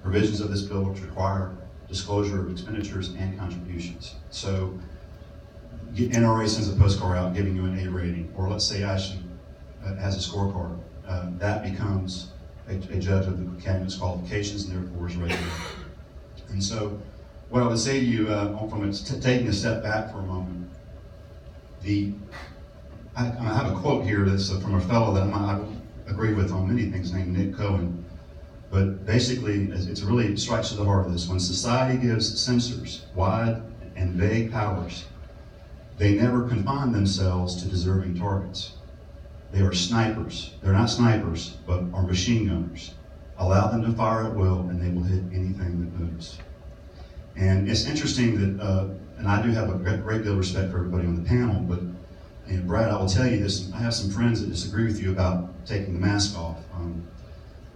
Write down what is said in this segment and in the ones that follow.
provisions of this bill which require disclosure of expenditures and contributions. So NRA sends a postcard out giving you an A rating, or let's say Ashley has a scorecard. That becomes a judge of the candidate's qualifications and therefore is regulated. And so what I would say to you, from taking a step back for a moment, I have a quote here that's from a fellow that I agree with on many things named Nick Cohen. But basically, it really strikes to the heart of this. When society gives censors wide and vague powers, they never confine themselves to deserving targets. They are snipers. They're not snipers, but are machine gunners. Allow them to fire at will, and they will hit anything that moves. And it's interesting that, and I do have a great deal of respect for everybody on the panel, but Brad, I will tell you this, I have some friends that disagree with you about taking the mask off.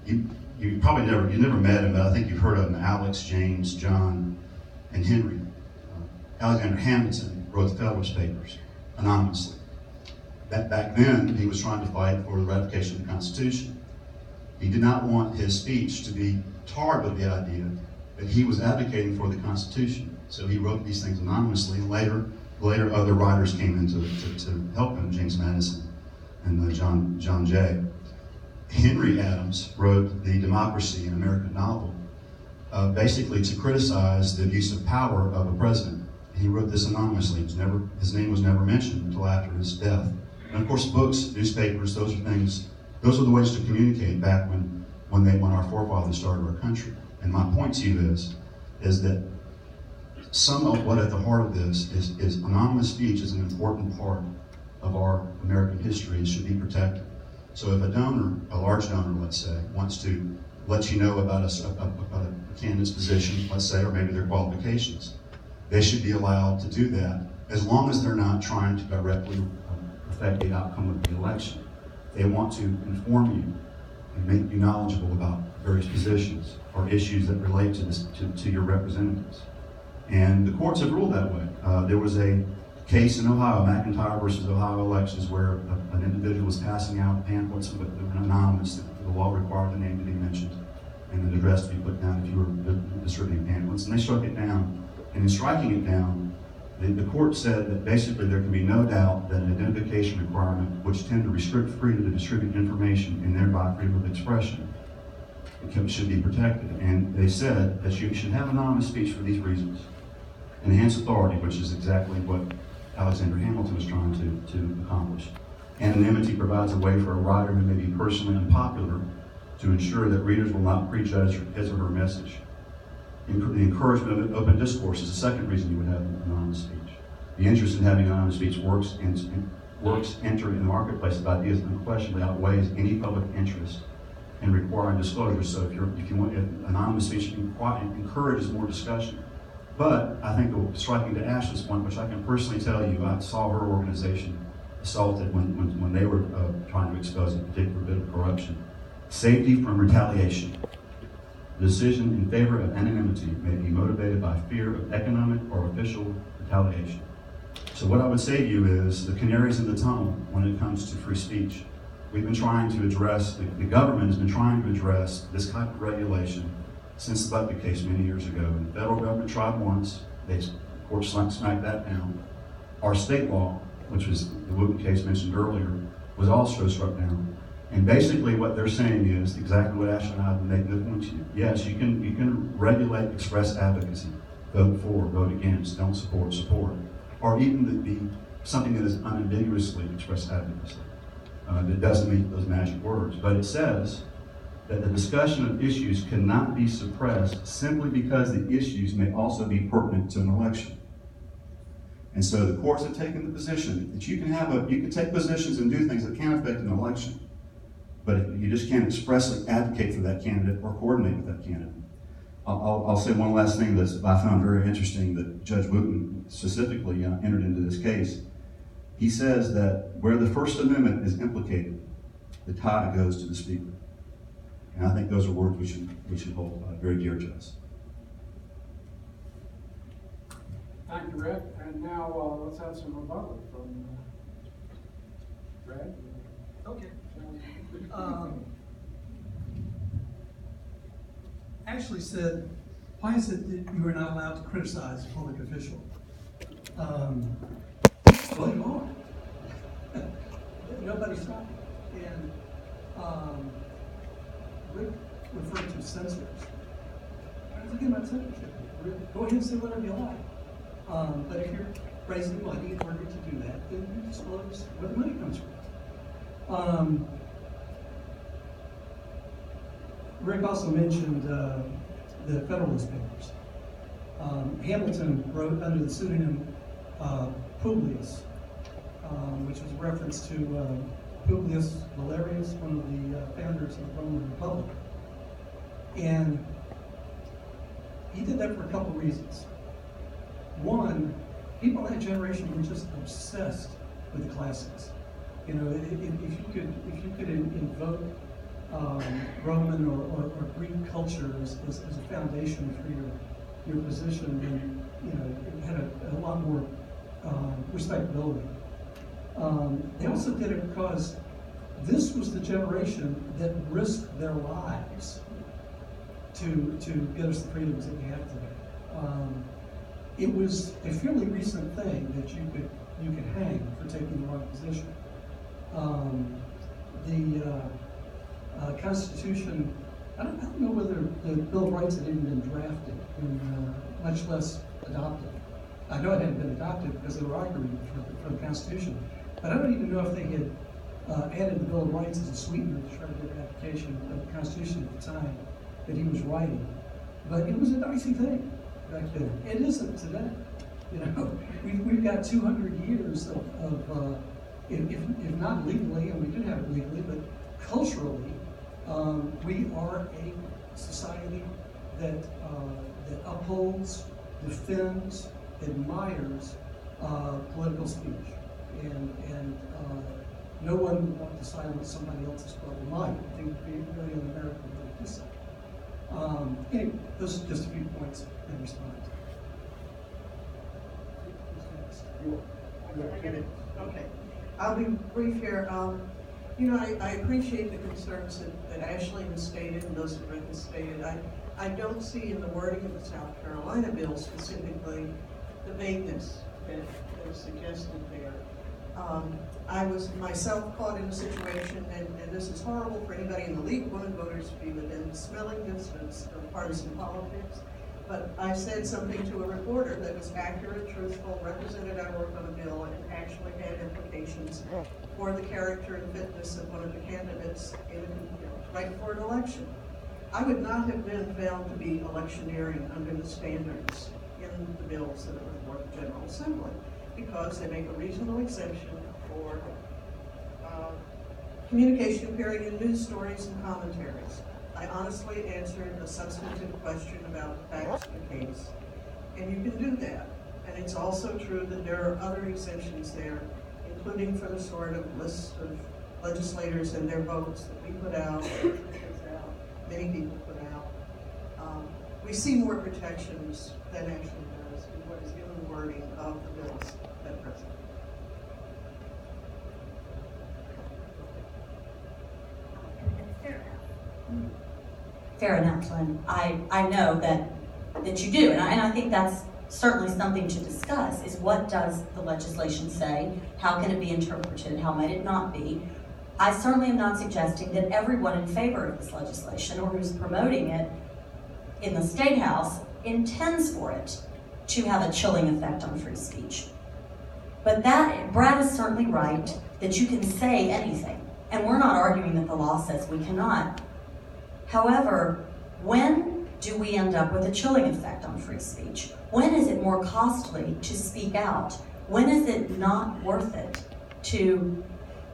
You probably never met him, but I think you've heard of him, Alex, James, John, and Henry. Alexander Hamilton wrote the Federalist Papers anonymously. Back then, he was trying to fight for the ratification of the Constitution. He did not want his speech to be tarred with the idea that he was advocating for the Constitution. So he wrote these things anonymously, and later other writers came in to help him, James Madison and John Jay. Henry Adams wrote the Democracy, an American novel, basically to criticize the abuse of power of a president. He wrote this anonymously. His name was never mentioned until after his death. And of course, books, newspapers, those are the ways to communicate back when our forefathers started our country. And my point to you is that somewhat at the heart of this is anonymous speech is an important part of our American history and should be protected. So if a donor, a large donor, let's say, wants to let you know about a candidate's position, let's say, or maybe their qualifications, they should be allowed to do that as long as they're not trying to directly affect the outcome of the election. They want to inform you and make you knowledgeable about various positions or issues that relate to your representatives. And the courts have ruled that way. There was a case in Ohio, McIntyre versus Ohio elections, where an individual was passing out pamphlets that were anonymous. The law required the name to be mentioned and an address to be put down if you were distributing pamphlets. And they struck it down. And in striking it down, the court said that basically there can be no doubt that an identification requirement, which tend to restrict freedom to distribute information and thereby freedom of expression, should be protected. And they said that you should have anonymous speech for these reasons. Enhance authority, which is exactly what Alexander Hamilton was trying to accomplish. Anonymity provides a way for a writer who may be personally unpopular to ensure that readers will not prejudge his or her message. The encouragement of open discourse is the second reason you would have anonymous speech. The interest in having anonymous speech works enter in the marketplace of ideas that unquestionably outweighs any public interest in requiring disclosure. So if anonymous speech encourages more discussion. But I think striking to Ashley's point, which I can personally tell you, I saw her organization assaulted when they were trying to expose a particular bit of corruption. Safety from retaliation. The decision in favor of anonymity may be motivated by fear of economic or official retaliation. So what I would say to you is the canaries in the tunnel when it comes to free speech. We've been trying to address, the government has been trying to address this type of regulation since the Buckley case many years ago. And the federal government tried once, the court smacked that down. Our state law, which was the Wooten case mentioned earlier, was also struck down. And basically what they're saying is exactly what Ashley and I have been making the point to you. Yes, you can regulate express advocacy. Vote for, vote against, don't support, support. Or even be something that is unambiguously express advocacy. That doesn't mean those magic words. But it says that the discussion of issues cannot be suppressed simply because the issues may also be pertinent to an election. And so the courts have taken the position that you can take positions and do things that can affect an election, but you just can't expressly advocate for that candidate or coordinate with that candidate. I'll say one last thing that I found very interesting that Judge Wooten specifically entered into this case. He says that where the First Amendment is implicated, the tie goes to the speaker. And I think those are words we should hold very dear to us. Thank you, Rick. And now let's have some rebuttal from Brad. Okay. actually said, why is it that you are not allowed to criticize a public official? Well, you are. Nobody stopped you. And Rick referred to censors. I was thinking about censorship. Go ahead and say whatever you like. But if you're raising money in order to do that, then you disclose where the money comes from. Rick also mentioned the Federalist Papers. Hamilton wrote under the pseudonym Publius, which was a reference to Publius Valerius, one of the founders of the Roman Republic. And he did that for a couple reasons. One, people in that generation were just obsessed with the classics. You know, if you could invoke Roman or Greek culture as a foundation for your position, then you know it had a lot more respectability. They also did it because this was the generation that risked their lives to get us the freedoms that we have today. It was a fairly recent thing that you could hang for taking the wrong position. The Constitution, I don't know whether the Bill of Rights had even been drafted, and much less adopted. I know it hadn't been adopted because they were arguing for the Constitution, but I don't even know if they had added the Bill of Rights as a sweetener to try to get an application of the Constitution at the time that he was writing. But it was a dicey thing back then. It isn't today. You know, we've got 200 years of if not legally, and we do have it legally, but culturally, we are a society that upholds, defends, admires political speech, and no one would want to silence somebody else's brother might. I think it would be really un-American to do so. Anyway, those are just a few points in response. Okay, I'll be brief here. You know, I appreciate the concerns that Ashley has stated and those that Rick has stated. I don't see in the wording of the South Carolina bill specifically the vagueness that is suggested there. I was myself caught in a situation, and this is horrible for anybody in the League of Women Voters to be within smelling distance of partisan politics, but I said something to a reporter that was accurate, truthful, represented our work on a bill, and actually had implications for the character and fitness of one of the candidates right before an election. I would not have been found to be electioneering under the standards in the bills that are before the General Assembly, because they make a reasonable exception for communication appearing in news stories and commentaries. I honestly answered a substantive question about the facts of the case, and you can do that. And it's also true that there are other exemptions there, including for the sort of list of legislators and their votes that we put out, many people put out. We see more protections than actually does in what is given the wording of the bills at present. Fair enough, and I know that you do, and I think that's certainly something to discuss, is what does the legislation say? How can it be interpreted? How might it not be? I certainly am not suggesting that everyone in favor of this legislation or who's promoting it in the State House intends for it to have a chilling effect on free speech. But Brad is certainly right that you can say anything, and we're not arguing that the law says we cannot. However, when do we end up with a chilling effect on free speech? When is it more costly to speak out? When is it not worth it to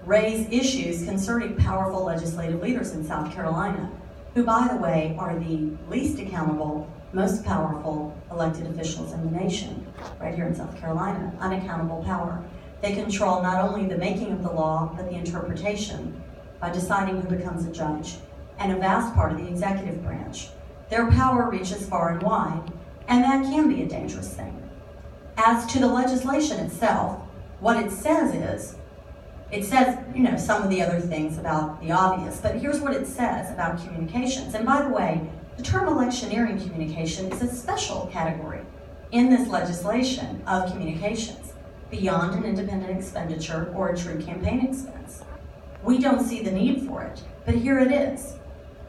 raise issues concerning powerful legislative leaders in South Carolina, who, by the way, are the least accountable, most powerful elected officials in the nation, right here in South Carolina, unaccountable power. They control not only the making of the law, but the interpretation by deciding who becomes a judge, and a vast part of the executive branch. Their power reaches far and wide, and that can be a dangerous thing. As to the legislation itself, what it says is, it says, some of the other things about the obvious, but here's what it says about communications. And by the way, The term electioneering communication is a special category in this legislation of communications, beyond an independent expenditure or a true campaign expense. We don't see the need for it, but here it is.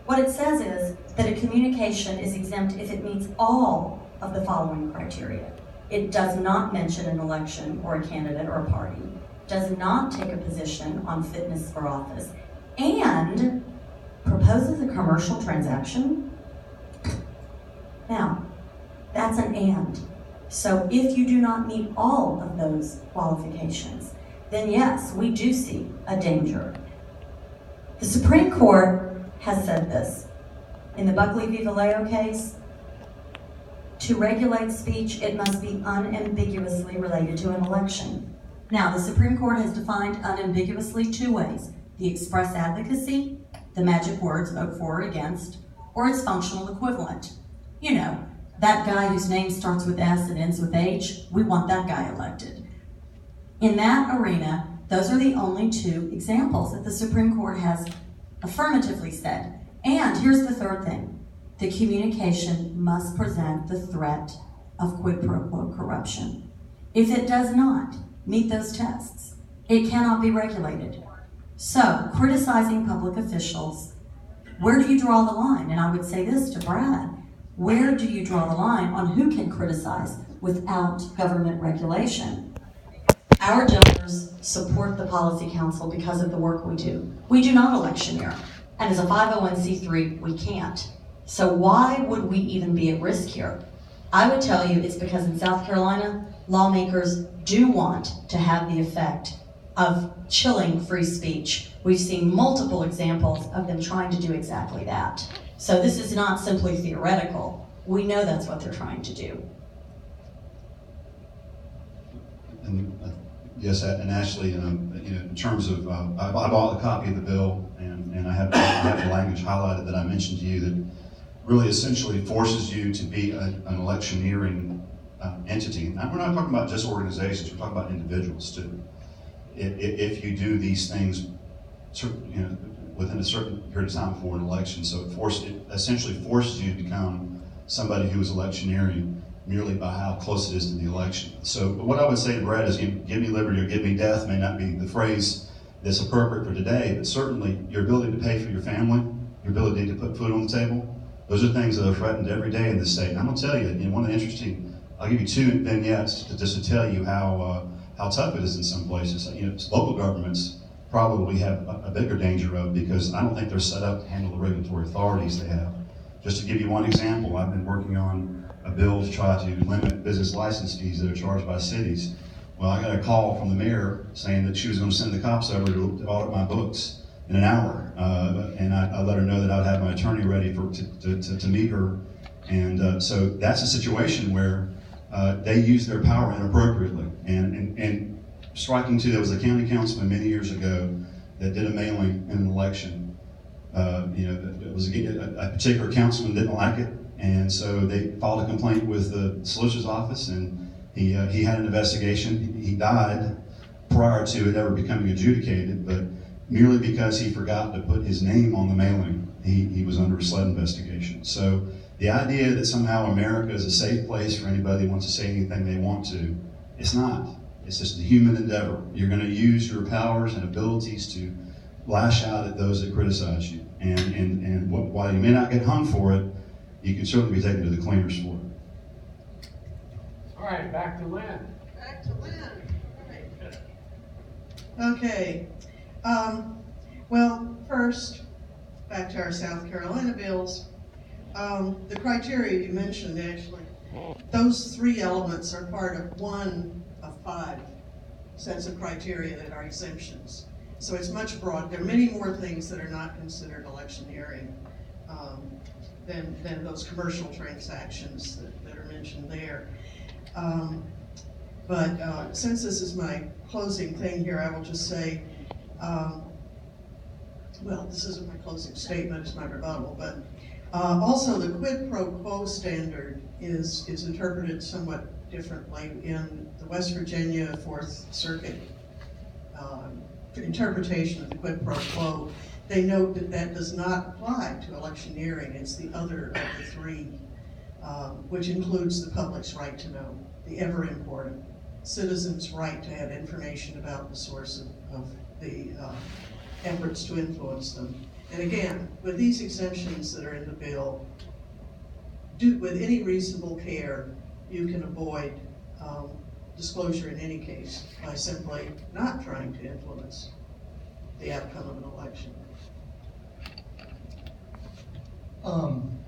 What it says is that a communication is exempt if it meets all of the following criteria. It does not mention an election or a candidate or a party, does not take a position on fitness for office, and proposes a commercial transaction. Now, that's an and. So if you do not meet all of those qualifications, then yes, we do see a danger. The Supreme Court has said this. In the Buckley v. Vallejo case, to regulate speech, it must be unambiguously related to an election. Now, the Supreme Court has defined unambiguously two ways: the express advocacy, the magic words, vote for or against, or its functional equivalent. You know, that guy whose name starts with S and ends with H, we want that guy elected. In that arena, those are the only two examples that the Supreme Court has affirmatively said. And here's the third thing. The communication must present the threat of quid pro quo corruption. If it does not meet those tests, it cannot be regulated. So, criticizing public officials, where do you draw the line? And I would say this to Brad, where do you draw the line on who can criticize without government regulation? Our donors support the Policy Council because of the work we do. We do not electioneer, and as a 501c3, we can't. So why would we even be at risk here? I would tell you it's because in South Carolina, lawmakers do want to have the effect of chilling free speech. We've seen multiple examples of them trying to do exactly that. So this is not simply theoretical. We know that's what they're trying to do. And yes, and Ashley, in terms of, I bought a copy of the bill, and I have the language highlighted that I mentioned to you that really essentially forces you to be an electioneering entity. And we're not talking about just organizations, we're talking about individuals too. If you do these things, within a certain period of time before an election, so it essentially forces you to become somebody who is electioneering merely by how close it is to the election. So what I would say to Brad is, give me liberty or give me death may not be the phrase that's appropriate for today, but certainly your ability to pay for your family, your ability to put food on the table, those are things that are threatened every day in the state. And I'm gonna tell you, one of the interesting, I'll give you two vignettes just to tell you how tough it is in some places. Local governments probably have a bigger danger of, because I don't think they're set up to handle the regulatory authorities they have. Just to give you one example, I've been working on a bill to try to limit business license fees that are charged by cities. Well, I got a call from the mayor saying that she was going to send the cops over to audit my books in an hour, and I let her know that I'd have my attorney ready to meet her. And so that's a situation where they use their power inappropriately. And striking too, there was a county councilman many years ago that did a mailing in an election. It was a particular councilman didn't like it, and so they filed a complaint with the solicitor's office, and he had an investigation. He died prior to it ever becoming adjudicated, but merely because he forgot to put his name on the mailing, he was under a SLED investigation. So the idea that somehow America is a safe place for anybody who wants to say anything they want to, it's not. It's just a human endeavor. You're going to use your powers and abilities to lash out at those that criticize you. And while you may not get hung for it, you can certainly be taken to the cleaners for it. All right, back to Lynn. Back to Lynn. All right. Okay. Well, first, back to our South Carolina bills. The criteria you mentioned, actually, those three elements are part of one of 5 sets of criteria that are exemptions. So it's much broader. There are many more things that are not considered electioneering than those commercial transactions that are mentioned there. But since this is my closing thing here, I will just say, well, this isn't my closing statement, it's my rebuttal, but also the quid pro quo standard is interpreted somewhat differently in the West Virginia 4th Circuit interpretation of the quid pro quo. They note that that does not apply to electioneering. It's the other of the three, which includes the public's right to know, the ever important citizens' right to have information about the source of the efforts to influence them. And again, with these exemptions that are in the bill, with any reasonable care, you can avoid disclosure in any case by simply not trying to influence the outcome of an election. I'm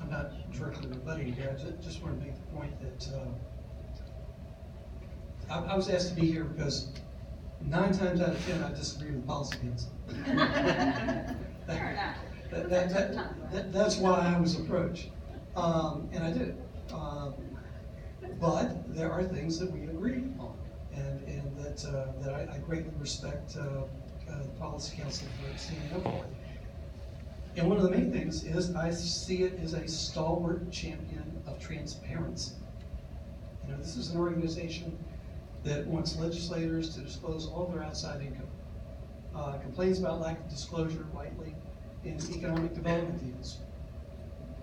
not directly rebutting here. I just want to make the point that I was asked to be here because 9 times out of 10 I disagree with the policy council. That's why I was approached, and I did. But there are things that we agree on, and that I greatly respect the policy council for standing up for. And one of the main things is I see it as a stalwart champion of transparency. You know, this is an organization that wants legislators to disclose all their outside income, complains about lack of disclosure rightly in economic development deals.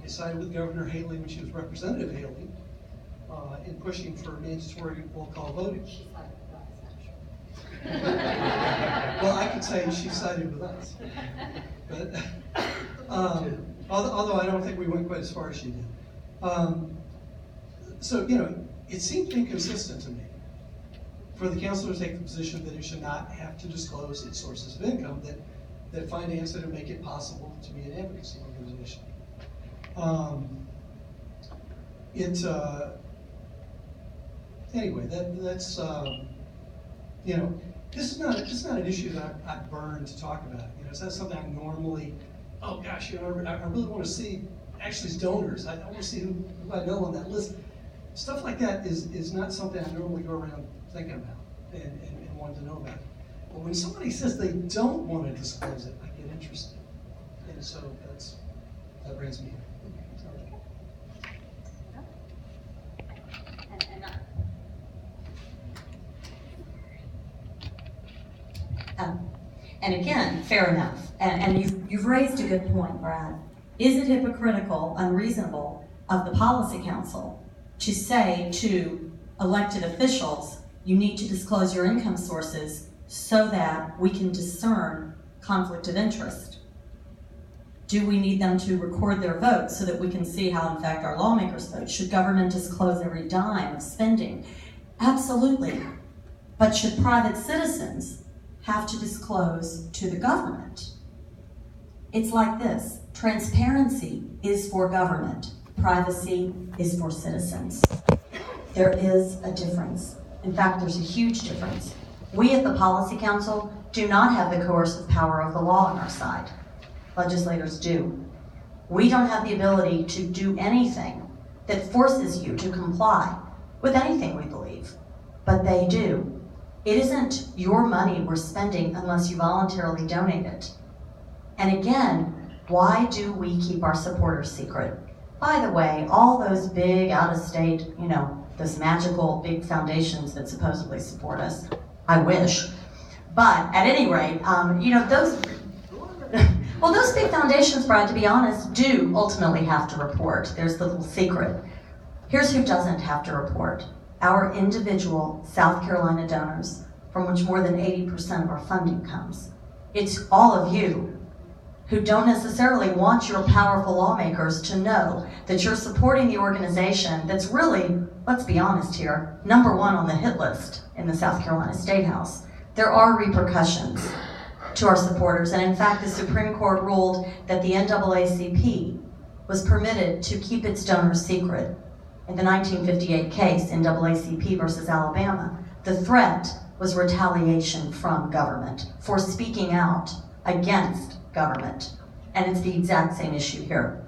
They sided with Governor Haley when she was Representative Haley in pushing for mandatory roll call voting. She sided with us, actually. Well, I could say she sided with us, but although I don't think we went quite as far as she did. So, you know, it seemed inconsistent to me for the council to take the position that it should not have to disclose its sources of income that finance it and make it possible to be an advocacy organization. Anyway, that's you know, this is not an issue that I burn to talk about. You know, it's not something I normally, oh gosh, you know, I really want to see Ashley's donors. I want to see who I know on that list. Stuff like that is not something I normally go around thinking about and wanting to know about. But when somebody says they don't want to disclose it, I get interested. And so that brings me here. And again, fair enough. And you've raised a good point, Brad. Is it hypocritical, unreasonable of the policy council to say to elected officials, you need to disclose your income sources so that we can discern conflict of interest? Do we need them to record their votes so that we can see how, in fact, our lawmakers vote? Should government disclose every dime of spending? Absolutely. But should private citizens have to disclose to the government? It's like this. Transparency is for government. Privacy is for citizens. There is a difference. In fact, there's a huge difference. We at the Policy Council do not have the coercive power of the law on our side. Legislators do. We don't have the ability to do anything that forces you to comply with anything we believe, but they do. It isn't your money we're spending unless you voluntarily donate it. And again, why do we keep our supporters secret? By the way, all those big out-of-state, you know, those magical big foundations that supposedly support us, I wish. But at any rate, you know, those big foundations, Brad, to be honest, do ultimately have to report. There's the little secret. Here's who doesn't have to report. Our individual South Carolina donors, from which more than 80% of our funding comes. It's all of you who don't necessarily want your powerful lawmakers to know that you're supporting the organization that's really, let's be honest here, #1 on the hit list in the South Carolina State House. There are repercussions to our supporters, and in fact, the Supreme Court ruled that the NAACP was permitted to keep its donors secret. In the 1958 case, NAACP versus Alabama, the threat was retaliation from government for speaking out against government. And it's the exact same issue here.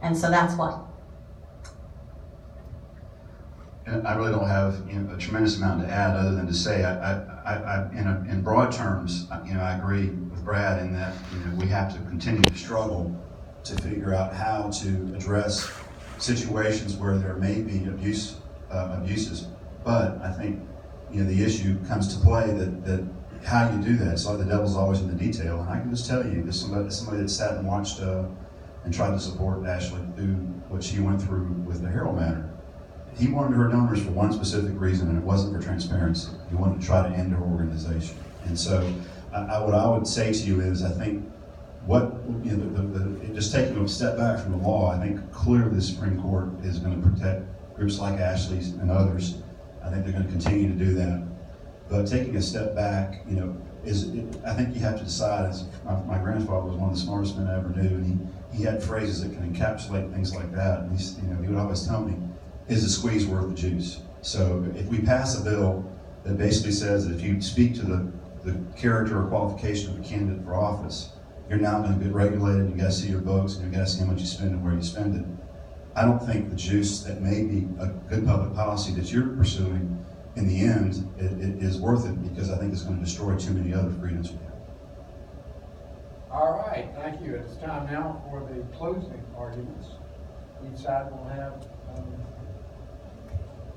And so that's why. And I really don't have a tremendous amount to add other than to say, in broad terms, I agree with Brad in that we have to continue to struggle to figure out how to address situations where there may be abuses. But I think the issue comes to play that how you do that. So the devil's always in the detail, and I can just tell you, this somebody that sat and watched and tried to support Ashley through what she went through with the Herald matter. He wanted her donors for one specific reason, and it wasn't for transparency. He wanted to try to end her organization. And so, what I would say to you is, I think just taking a step back from the law, I think clearly the Supreme Court is going to protect groups like Ashley's and others. I think they're going to continue to do that. But taking a step back, I think you have to decide. As my grandfather was one of the smartest men I ever knew, and he had phrases that can encapsulate things like that. And he would always tell me, "Is the squeeze worth the juice?" So if we pass a bill that basically says that if you speak to the character or qualification of a candidate for office, you're now going to get regulated, you got to see your books, and you got to see how much you spend and where you spend it. I don't think the juice that may be a good public policy that you're pursuing, in the end, it is worth it, because I think it's going to destroy too many other freedoms we have. All right, thank you. It's time now for the closing arguments. Each side will have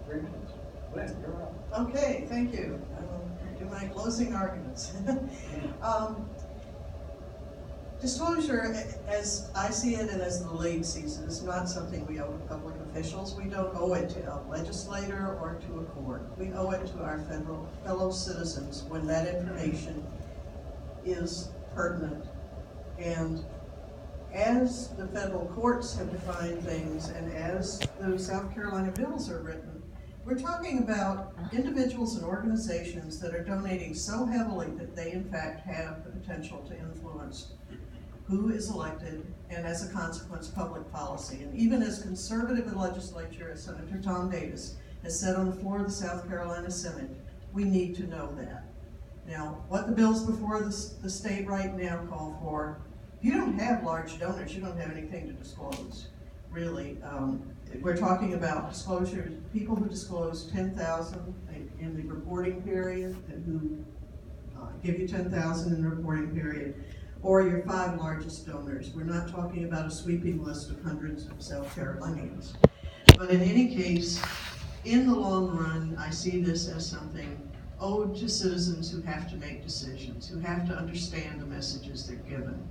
3 minutes. Lynn, you're up. Okay, thank you. I will do my closing arguments. Disclosure, as I see it and as the league sees it, is not something we owe to public officials. We don't owe it to a legislator or to a court. We owe it to our fellow citizens when that information is pertinent. And as the federal courts have defined things, and as those South Carolina bills are written, we're talking about individuals and organizations that are donating so heavily that they in fact have the potential to influence who is elected, and as a consequence, public policy. And even as conservative a legislature as Senator Tom Davis has said on the floor of the South Carolina Senate, we need to know that. Now, what the bills before the state right now call for, if you don't have large donors, you don't have anything to disclose, really. We're talking about disclosures, people who disclose 10,000 in the reporting period, and who give you 10,000 in the reporting period, or your 5 largest donors. We're not talking about a sweeping list of hundreds of South Carolinians. But in any case, in the long run, I see this as something owed to citizens who have to make decisions, who have to understand the messages they're given.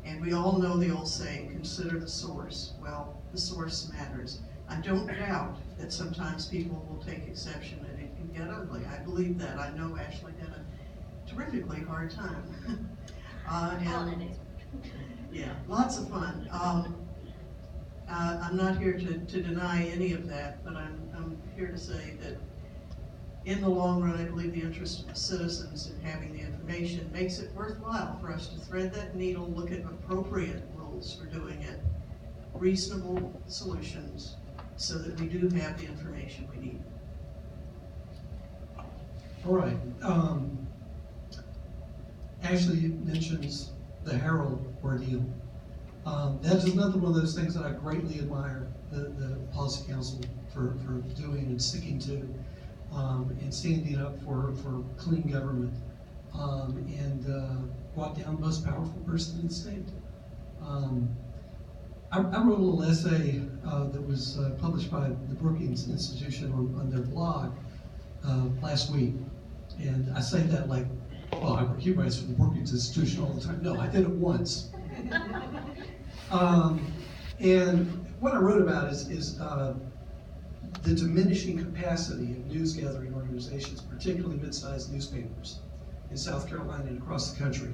And we all know the old saying, consider the source. Well, the source matters. I don't doubt that sometimes people will take exception and it can get ugly. I believe that. I know Ashley had a terrifically hard time. Yeah, lots of fun. I'm not here to deny any of that, but I'm here to say that in the long run, I believe the interest of the citizens in having the information makes it worthwhile for us to thread that needle, look at appropriate rules for doing it, reasonable solutions, so that we do have the information we need. All right. Ashley mentions the Herald ordeal. That is another one of those things that I greatly admire the Policy Council for doing and sticking to, and standing up for clean government, and brought down the most powerful person in the state. I wrote a little essay that was published by the Brookings Institution on their blog last week, and I say that like, well, he writes for the Brookings Institution all the time. No, I did it once. And what I wrote about is the diminishing capacity of news gathering organizations, particularly mid-sized newspapers in South Carolina and across the country.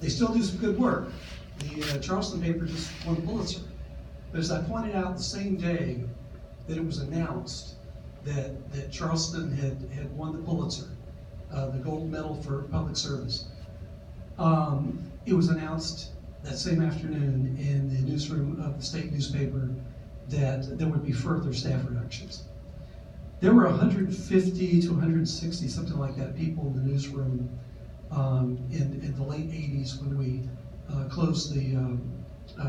They still do some good work. The Charleston paper just won the Pulitzer. But as I pointed out the same day that it was announced that Charleston had won the Pulitzer, the gold medal for public service, it was announced that same afternoon in the newsroom of the state newspaper that there would be further staff reductions. There were 150 to 160, something like that, people in the newsroom in the late 80s when we closed the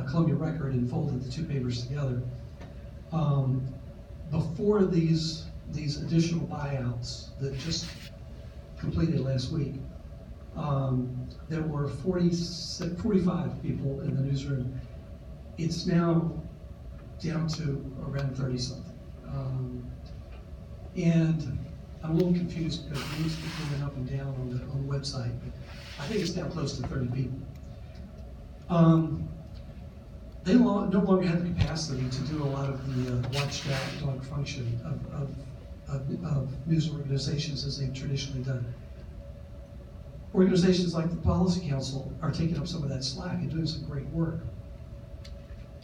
Columbia Record and folded the two papers together. Before these additional buyouts that just completed last week, there were 45 people in the newsroom. It's now down to around 30-something. And I'm a little confused because the news keep going up and down on the website, but I think it's now close to 30 people. They no longer have the capacity to do a lot of the watchdog function of news organizations as they've traditionally done. Organizations like the Policy Council are taking up some of that slack and doing some great work.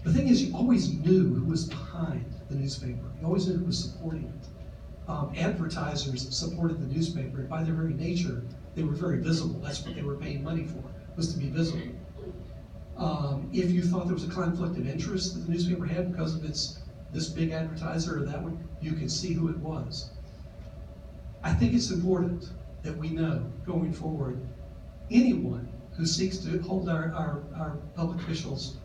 The thing is, you always knew who was behind the newspaper. You always knew who was supporting it. Advertisers supported the newspaper, and by their very nature, they were very visible. That's what they were paying money for, was to be visible. If you thought there was a conflict of interest that the newspaper had because of this big advertiser or that one, you could see who it was. I think it's important that we know going forward, anyone who seeks to hold our public officials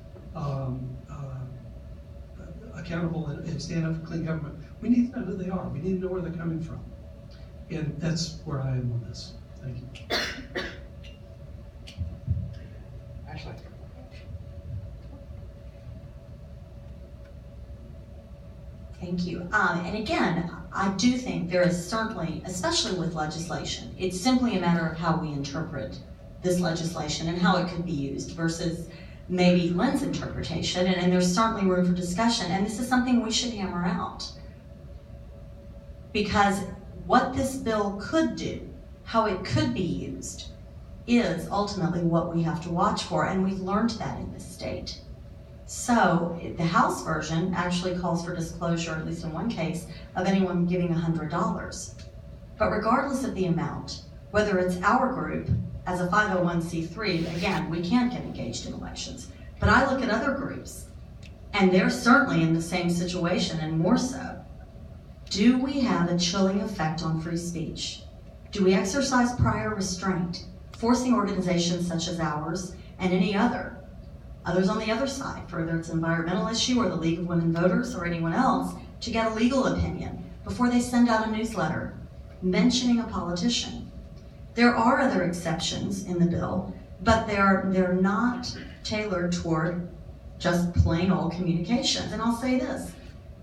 accountable and stand up for clean government, we need to know who they are. We need to know where they're coming from. And that's where I am on this. Thank you. Ashley. Thank you. And again, I do think there is certainly, especially with legislation, it's simply a matter of how we interpret this legislation and how it could be used versus maybe Lynn's interpretation, and there's certainly room for discussion, and this is something we should hammer out. Because what this bill could do, how it could be used, is ultimately what we have to watch for, and we've learned that in this state. So the House version actually calls for disclosure, at least in one case, of anyone giving $100. But regardless of the amount, whether it's our group as a 501c3, again, we can't get engaged in elections. But I look at other groups, and they're certainly in the same situation and more so. Do we have a chilling effect on free speech? Do we exercise prior restraint, forcing organizations such as ours and any others on the other side, whether it's an environmental issue or the League of Women Voters or anyone else, to get a legal opinion before they send out a newsletter mentioning a politician? There are other exceptions in the bill, but they're not tailored toward just plain old communications. And I'll say this,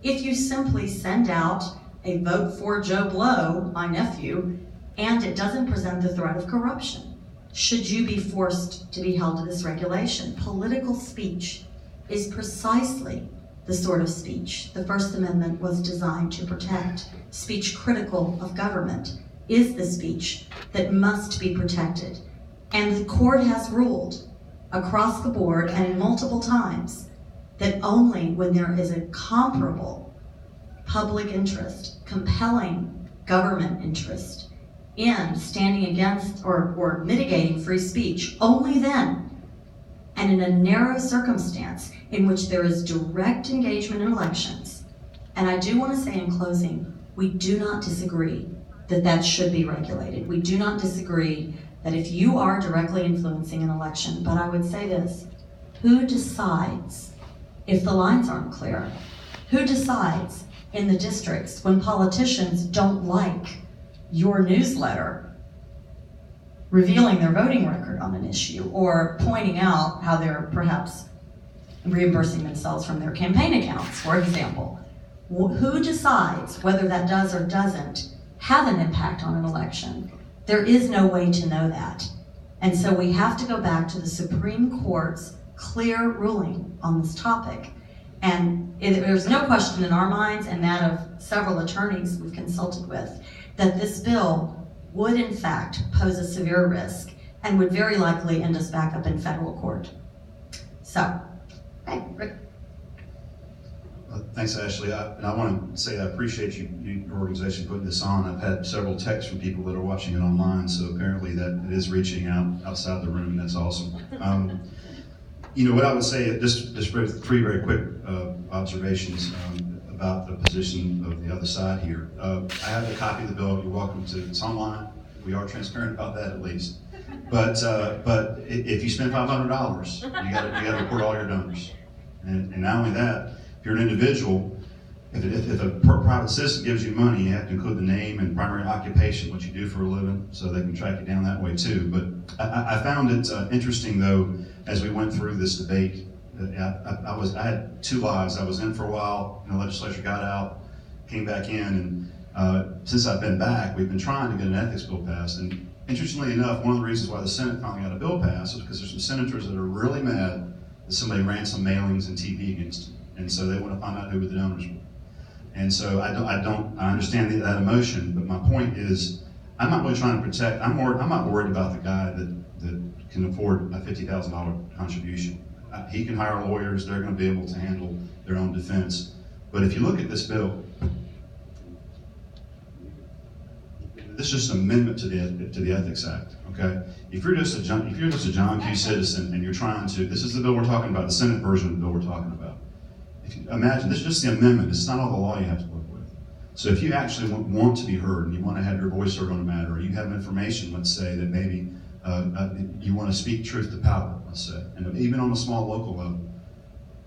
if you simply send out a vote for Joe Blow, my nephew, and it doesn't present the threat of corruption, should you be forced to be held to this regulation? Political speech is precisely the sort of speech the First Amendment was designed to protect. Speech critical of government is the speech that must be protected. And the court has ruled across the board and multiple times that only when there is a comparable public interest, compelling government interest in standing against or mitigating free speech, only then, and in a narrow circumstance in which there is direct engagement in elections. And I do want to say in closing, we do not disagree that that should be regulated. We do not disagree that if you are directly influencing an election, but I would say this, who decides if the lines aren't clear? Who decides in the districts when politicians don't like your newsletter revealing their voting record on an issue or pointing out how they're perhaps reimbursing themselves from their campaign accounts, for example? Who decides whether that does or doesn't have an impact on an election? There is no way to know that. And so we have to go back to the Supreme Court's clear ruling on this topic. And there's no question in our minds, and that of several attorneys we've consulted with, that this bill would in fact pose a severe risk and would very likely end us back up in federal court. So, okay, Rick. Thanks, Ashley. And I want to say I appreciate your organization putting this on. I've had several texts from people that are watching it online, so apparently that it is reaching out outside the room. That's awesome. What I would say, just three very quick observations about the position of the other side here. I have a copy of the bill. You're welcome to. It's online. We are transparent about that, at least. But if you spend $500, you got to report all your donors. And not only that, if you're an individual, if a private citizen gives you money, you have to include the name and primary occupation, what you do for a living, so they can track you down that way too. But I found it interesting, though, as we went through this debate. I had two lives. I was in for a while, and the legislature got out, came back in, and since I've been back, we've been trying to get an ethics bill passed. And interestingly enough, one of the reasons why the Senate finally got a bill passed is because there's some senators that are really mad that somebody ran some mailings and TV against them. And so they want to find out who the donors were. And so I understand that emotion, but my point is, I'm not really trying to protect, I'm not worried about the guy that can afford a $50,000 contribution. He can hire lawyers, they're going to be able to handle their own defense. But if you look at this bill, this is just an amendment to the Ethics Act, okay? If you're just a John Q. citizen and you're trying to, this is the bill we're talking about, the Senate version of the bill we're talking about. If you imagine, this is just the amendment, it's not all the law you have to work with. So if you actually want to be heard and you want to have your voice heard on a matter, or you have information, let's say, that maybe you want to speak truth to power, let's say, and even on a small local level,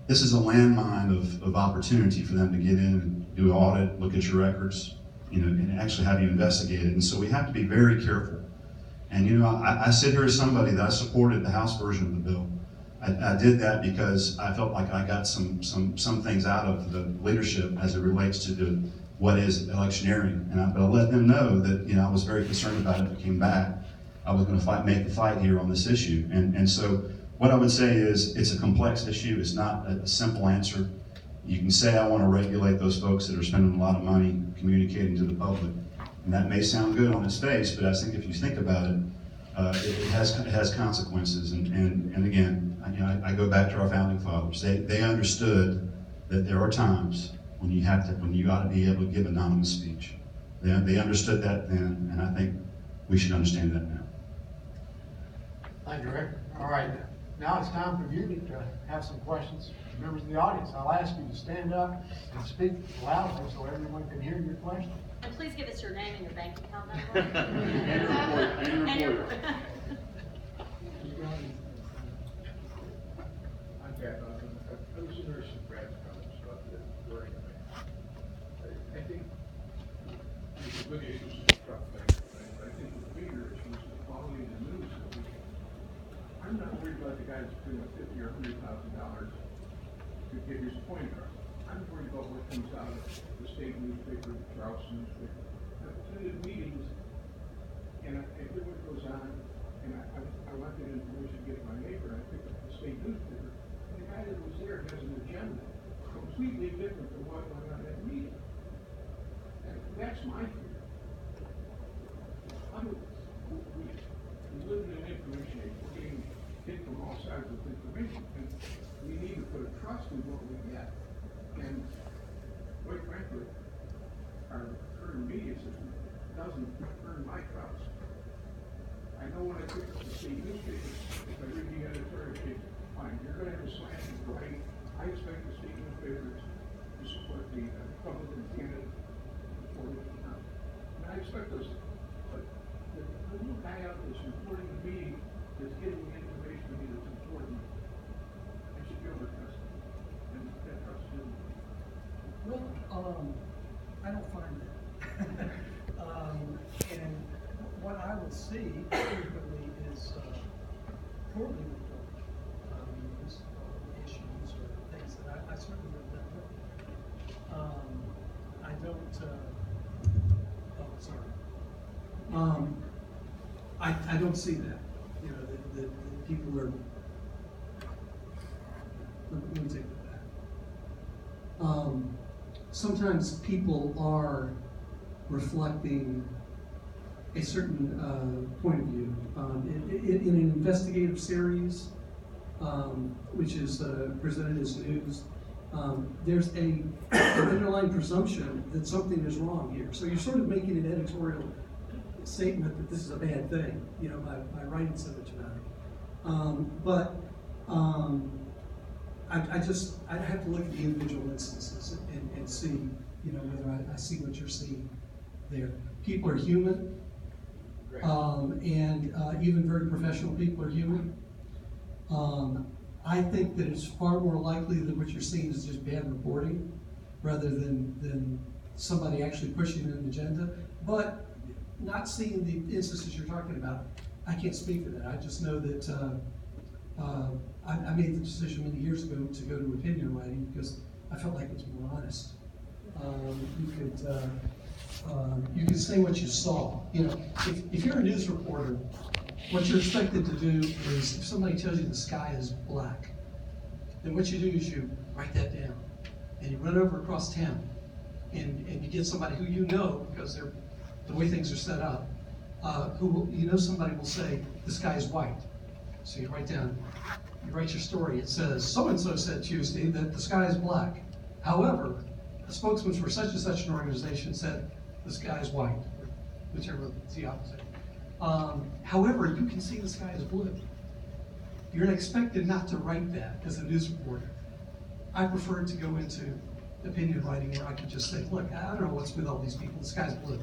this is a landmine of opportunity for them to get in and do an audit, look at your records, and actually have you investigated. And so we have to be very careful. And I sit here as somebody that I supported the House version of the bill. I did that because I felt like I got some things out of the leadership as it relates to what is electioneering. But I let them know that I was very concerned about it. If it came back, I was going to make the fight here on this issue. And so what I would say is it's a complex issue. It's not a simple answer. You can say I want to regulate those folks that are spending a lot of money communicating to the public. And that may sound good on its face, but I think if you think about it, it has consequences. And again, I go back to our founding fathers. They understood that there are times when you ought to be able to give anonymous speech. They understood that then, and I think we should understand that now. Thank you, Rick. All right, now it's time for you to have some questions from members of the audience. I'll ask you to stand up and speak loudly so everyone can hear your question. And please give us your name and your bank account number. And your report. I'm Pat Duncan. I was interested in Brad's comments about the wording of it. I think the big issue is the truck thing. I think the bigger issue is the quality of the news that we get. I'm not worried about the guy that's putting up $50,000 or $100,000 to get his point across. I'm worried about what comes out of the state newspaper, the Charleston newspaper. I've attended meetings, and I hear what goes on, and I want that information to get to my neighbor, and I pick up the state newspaper, and the guy that was there has an agenda completely different from what went on at that meeting. And that's my fear. We live in an information age. We're getting hit from all sides with information, and we need to put a trust in what we get. And quite frankly, our current media system doesn't earn my trust. I know when I pick up the state newspapers, if I read the editorial page, fine, you're going to have a slant and right. I expect the state newspapers to support the Republican candidate before we come out. And I expect those, but the little guy out there that's reporting the meeting that's getting the information to me that's important, I should be able to trust him. And that trust him. Well, I don't find that. And what I will see frequently is poorly reported news or issues or things that I certainly would not look. I don't, I don't see that. That people are, let me take it back. Sometimes people are reflecting a certain point of view. In an investigative series, which is presented as news, there's an underlying presumption that something is wrong here. So you're sort of making an editorial statement that this is a bad thing, by writing so much about it. I have to look at the individual instances and see, whether I see what you're seeing there. People are human, and even very professional people are human. I think that it's far more likely that what you're seeing is just bad reporting, rather than somebody actually pushing an agenda. But not seeing the instances you're talking about, I can't speak for that. I just know that I made the decision many years ago to go to opinion writing because I felt like it was more honest. You could You can say what you saw. You know, if you're a news reporter, what you're expected to do is, if somebody tells you the sky is black, then what you do is you write that down, and you run over across town, and you get somebody who you know, because they're, the way things are set up, somebody will say, the sky is white. So you write your story. It says, so-and-so said Tuesday that the sky is black. However, a spokesman for such and such an organization said the sky is white, or whichever is the opposite. However, you can see the sky is blue. You're expected not to write that as a news reporter. I prefer to go into opinion writing where I can just say, look, I don't know what's with all these people, the sky's blue.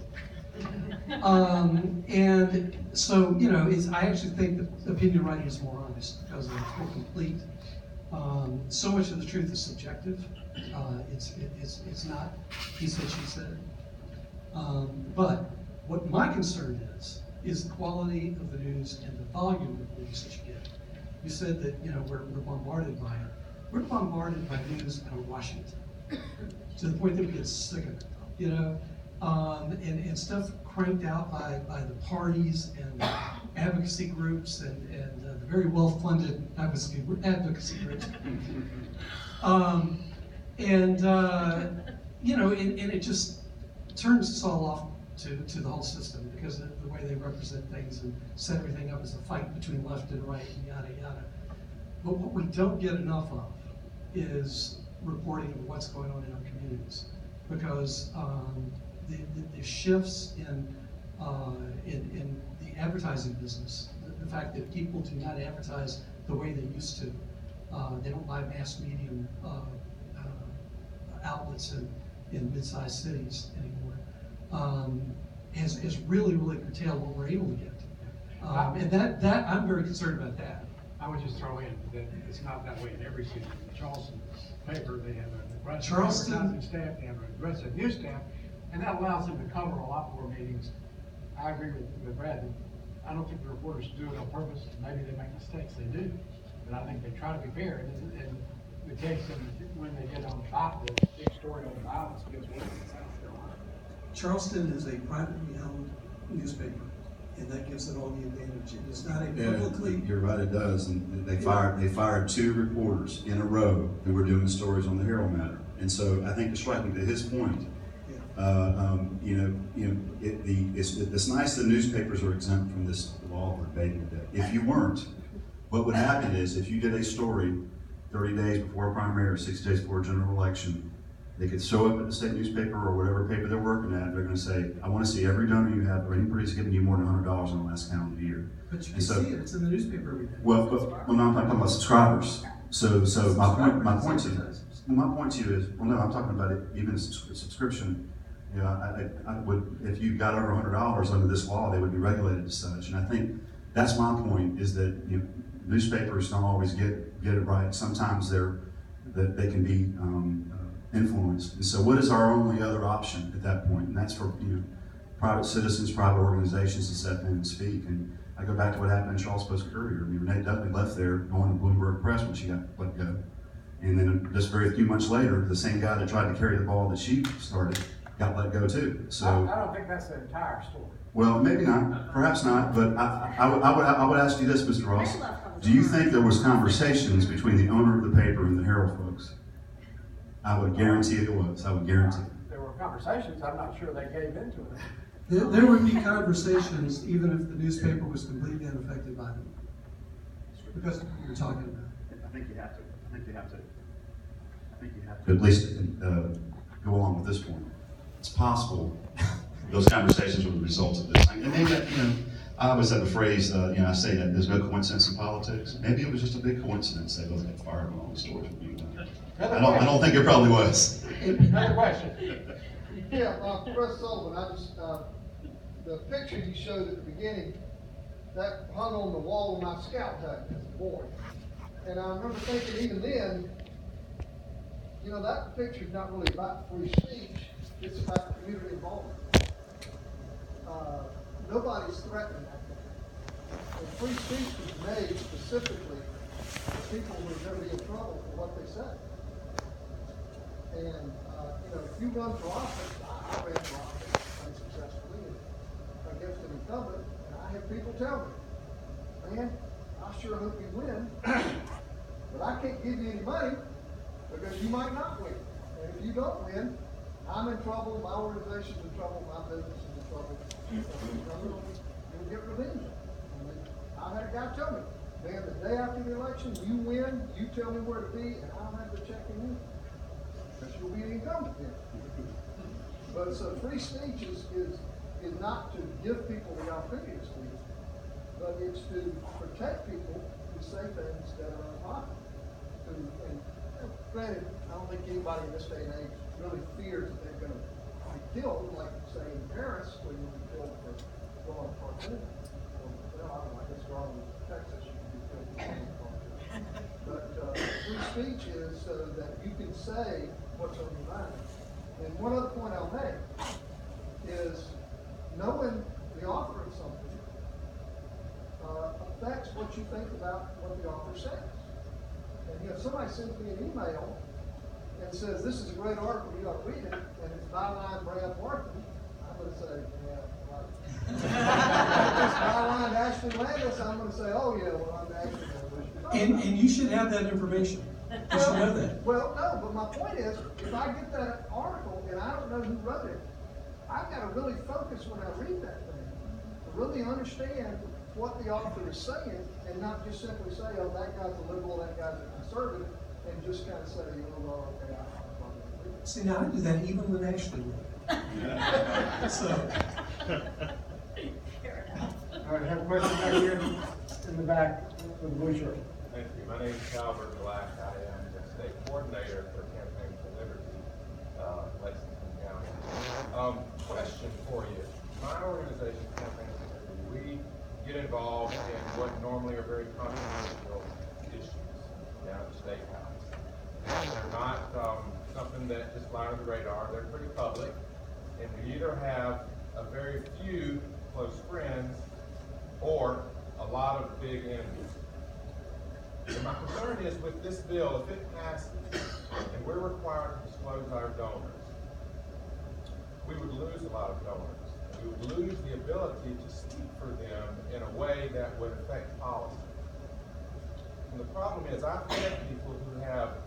And so, you know, I actually think that opinion writing is more honest because it's more complete. So much of the truth is subjective. It's not he said, she said. But what my concern is the quality of the news and the volume of the news that you get. You said that, you know, we're bombarded by it. We're bombarded by news out of Washington to the point that we get sick of it, you know? And stuff cranked out by the parties and the advocacy groups and the very well-funded advocacy groups. You know, and it just turns us all off to the whole system because of the way they represent things and set everything up as a fight between left and right and yada yada. But what we don't get enough of is reporting of what's going on in our communities, because the shifts in the advertising business, the fact that people do not advertise the way they used to, they don't buy mass medium outlets in mid-sized cities anymore, has really curtailed what we're able to get. And that I'm very concerned about that. I would just throw in that it's not that way in every city. In Charleston paper, they have an aggressive advertising staff, they have an aggressive news staff, and that allows them to cover a lot more meetings. I agree with Brad. I don't think the reporters do it on purpose. Maybe they make mistakes, they do. But I think they try to be fair. And the case when they get on top of the big story on violence against women in South Carolina. Charleston is a privately held newspaper, and that gives it all the advantage. It is not a publicly. You're right, it does. And they fired 2 reporters in a row who were doing stories on the Herald matter. And so I think, striking to his point, it's nice that newspapers are exempt from this law of baby debt. If you weren't, what would happen is if you did a story 30 days before a primary or 60 days before a general election, they could show up at the state newspaper or whatever paper they're working at. They're going to say, I want to see every donor you have or anybody who's given you more than $100 in the last calendar year. But you can see it. It's in the newspaper every day. Well, I'm talking about subscribers. So my point to you is, well, no, I'm talking about it, even a subscription. You know, I would, if you got over $100 under this law, they would be regulated as such. And I think that's my point, is that, you know, newspapers don't always get it right. Sometimes they can be influenced. And so what is our only other option at that point? And that's for, you know, private citizens, private organizations to step in and speak. And I go back to what happened in Charles Post-Courier. I mean, Renee Dudley left there going to Bloomberg Press when she got let go. And then just very few months later, the same guy that tried to carry the ball that she started got let go too. So I don't think that's the entire story. well, maybe not, perhaps not, but I would ask you this, Mr. Ross. Do you think there was conversations between the owner of the paper and the Herald folks? I would guarantee it was. I would guarantee it. There were conversations. I'm not sure they gave into it. There would be conversations even if the newspaper was completely unaffected by them. Because of what you're talking about. I think you have to. At least go along with this point. It's possible those conversations were the result of this thing. And maybe, you know, I always have a phrase, I say that there's no coincidence in politics. Maybe it was just a big coincidence they both got fired when all the stories were being done. I don't think it probably was. Another question. Yeah, Chris Sullivan, the picture you showed at the beginning, that hung on the wall of my scout hut as a boy. And I remember thinking even then, you know, that picture's not really about free speech, it's about community involvement. Nobody's threatening that thing. And free speech was made specifically for people who are going to be in trouble for what they say. And, you know, if you run for office, I ran for office, unsuccessfully against an incumbent, and I have people tell me, man, I sure hope you win, but I can't give you any money because you might not win. And if you don't win, I'm in trouble, my organization's in trouble, my business is in trouble. You'll get revenge. I had a guy tell me, man, the day after the election, you win, you tell me where to be, and I'll have the check in you. Because you'll be the incumbent then. But so free speech is not to give people the opportunity to speak, but it's to protect people who say things that are unpopular. And granted, I don't think anybody in this day and age really fears that they're going to be killed, like say in Paris, where you were killed for going to cartoon. Well, I don't know, I guess we're all in Texas, you can be killed for going to cartoon. But free speech is so that you can say what's on your mind. And one other point I'll make is knowing the author of something affects what you think about what the author says. And if somebody sends me an email and says, this is a great article, you ought to read it, and it's byline Brad Martin, I'm going to say, yeah, right. If it's byline Ashley Landis, I'm going to say, oh yeah, well, I'm Ashley Landis. And you should have that information. You should know that. Well, no, but my point is, if I get that article and I don't know who wrote it, I've got to really focus when I read that thing to really understand what the author is saying, and not just simply say, oh, that guy's a liberal, that guy's a conservative, and just kind of say, oh, well, okay, I'm probably going to read it. See, now I do that even when Ashley wrote. So. All right, I have a question back here in the back with the blue shirt. Thank you. My name is Calvert Black. I am the state coordinator for Campaign for Liberty, Lexington County. Question for you. My organization, Campaign for Liberty, we get involved in what normally are very controversial issues down at the State House. They're not something that just fly under the radar. They're pretty public, and we either have a very few close friends or a lot of big enemies. And my concern is with this bill, if it passes and we're required to disclose our donors, we would lose a lot of donors. We would lose the ability to speak for them in a way that would affect policy. And the problem is, I've had people who have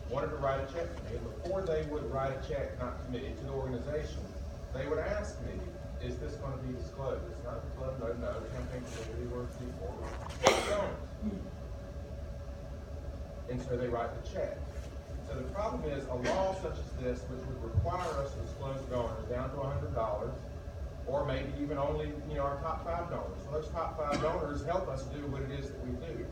wanted to write a check to me, and before they would write a check, not to me, to the organization, they would ask me, is this going to be disclosed? It's not a club, no, Campaign for Liberty, or C4. And so they write the check. So the problem is, a law such as this, which would require us to disclose donors down to $100, or maybe even only, our top 5 donors. So those top 5 donors help us do what it is that we do.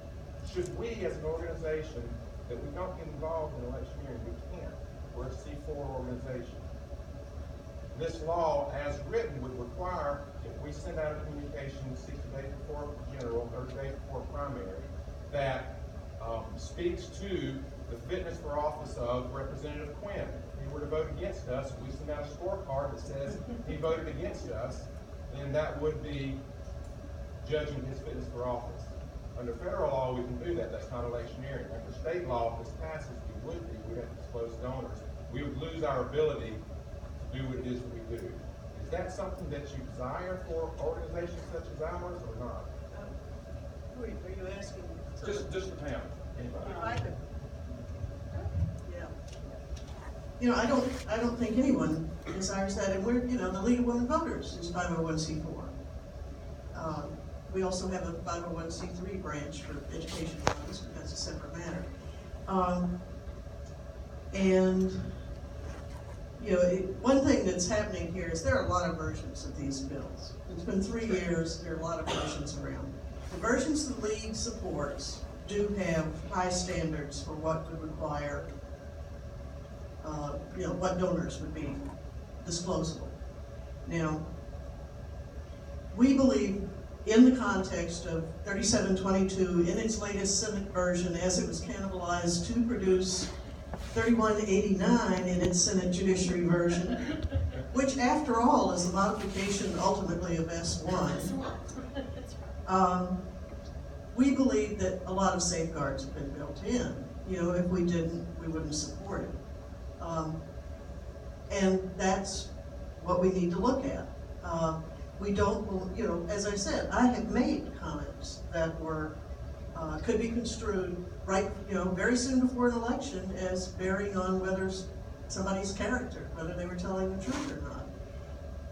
Should we, as an organization, that we don't get involved in electioneering, we can't. We're a C4 organization. This law, as written, would require, if we send out a communication 60 days before general, 30 days before primary, that speaks to the fitness for office of Representative Quinn. If he were to vote against us, if we send out a scorecard that says he voted against us, then that would be judging his fitness for office. Under federal law, we can do that. That's not electioneering. Under state law, if this passes, we would be. We'd have to disclose donors. We would lose our ability to do what it is that we do. Is that something that you desire for organizations such as ours, or not? Who are you asking? Just the town. Anybody? If I could. Yeah. I don't think anyone desires that, and we're, the League of Women Voters is 501c4. We also have a 501c3 branch for education funds, but that's a separate matter. One thing that's happening here is there are a lot of versions of these bills. It's been 3 years, there are a lot of versions around. The versions the League supports do have high standards for what would require, what donors would be disclosable. Now, we believe in the context of 3722 in its latest Senate version as it was cannibalized to produce 3189 in its Senate Judiciary version, which after all is a modification ultimately of S1. We believe that a lot of safeguards have been built in. If we didn't, we wouldn't support it. And that's what we need to look at. We don't, you know, as I said, I have made comments that were, could be construed right, you know, very soon before an election as bearing on whether somebody's character, whether they were telling the truth or not.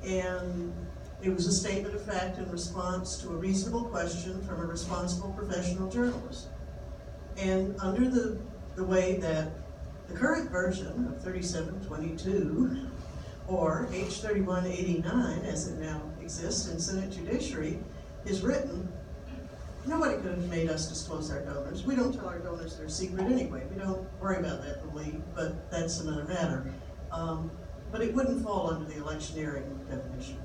And it was a statement of fact in response to a reasonable question from a responsible professional journalist. And under the way that the current version of 3722 or H3189, as it now exists in Senate Judiciary, is written, nobody could have made us disclose our donors. We don't tell our donors their secret anyway. We don't worry about that in the league, but that's another matter. But it wouldn't fall under the electioneering definition.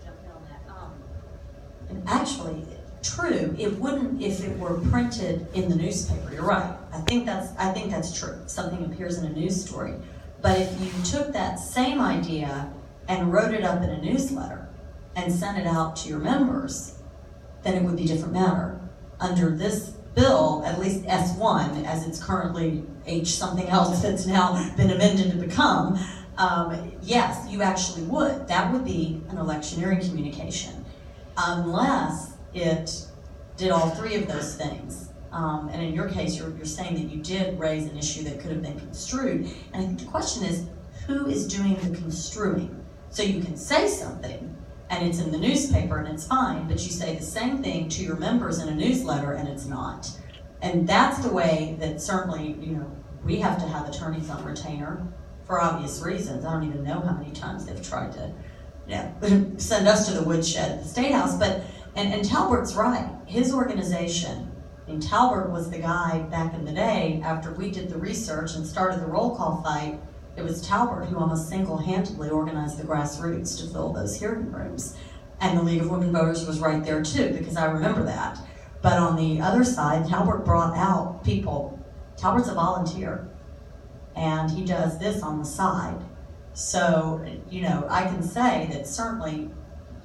Jump in on that. And actually, true, it wouldn't if it were printed in the newspaper. You're right. I think that's true. Something appears in a news story. But if you took that same idea and wrote it up in a newsletter and sent it out to your members, then it would be a different matter. Under this bill, at least S1, as it's currently H something else that's now been amended to become, yes, you actually would. That would be an electioneering communication, unless it did all three of those things. And in your case, you're saying that you did raise an issue that could have been construed. And I think the question is, who is doing the construing? So you can say something, and it's in the newspaper, and it's fine, but you say the same thing to your members in a newsletter, and it's not. And that's the way that certainly, you know, we have to have attorneys on retainer for obvious reasons. I don't even know how many times they've tried to, send us to the woodshed at the State House. But and Talbert's right. His organization, I mean, Talbert was the guy back in the day after we did the research and started the roll call fight. It was Talbert who almost single-handedly organized the grassroots to fill those hearing rooms. And the League of Women Voters was right there too, because I remember that. But on the other side, Talbert brought out people. Talbert's a volunteer, and he does this on the side. So, you know, I can say that certainly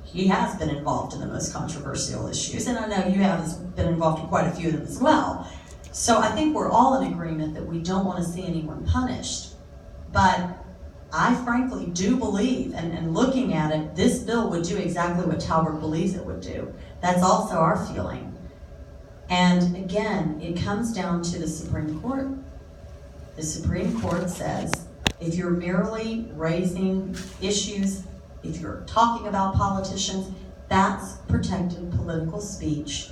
he has been involved in the most controversial issues, and I know you have been involved in quite a few of them as well. So I think we're all in agreement that we don't want to see anyone punished. But I frankly do believe, and looking at it, this bill would do exactly what Talbert believes it would do. That's also our feeling. And again, it comes down to the Supreme Court. The Supreme Court says, if you're merely raising issues, if you're talking about politicians, that's protected political speech.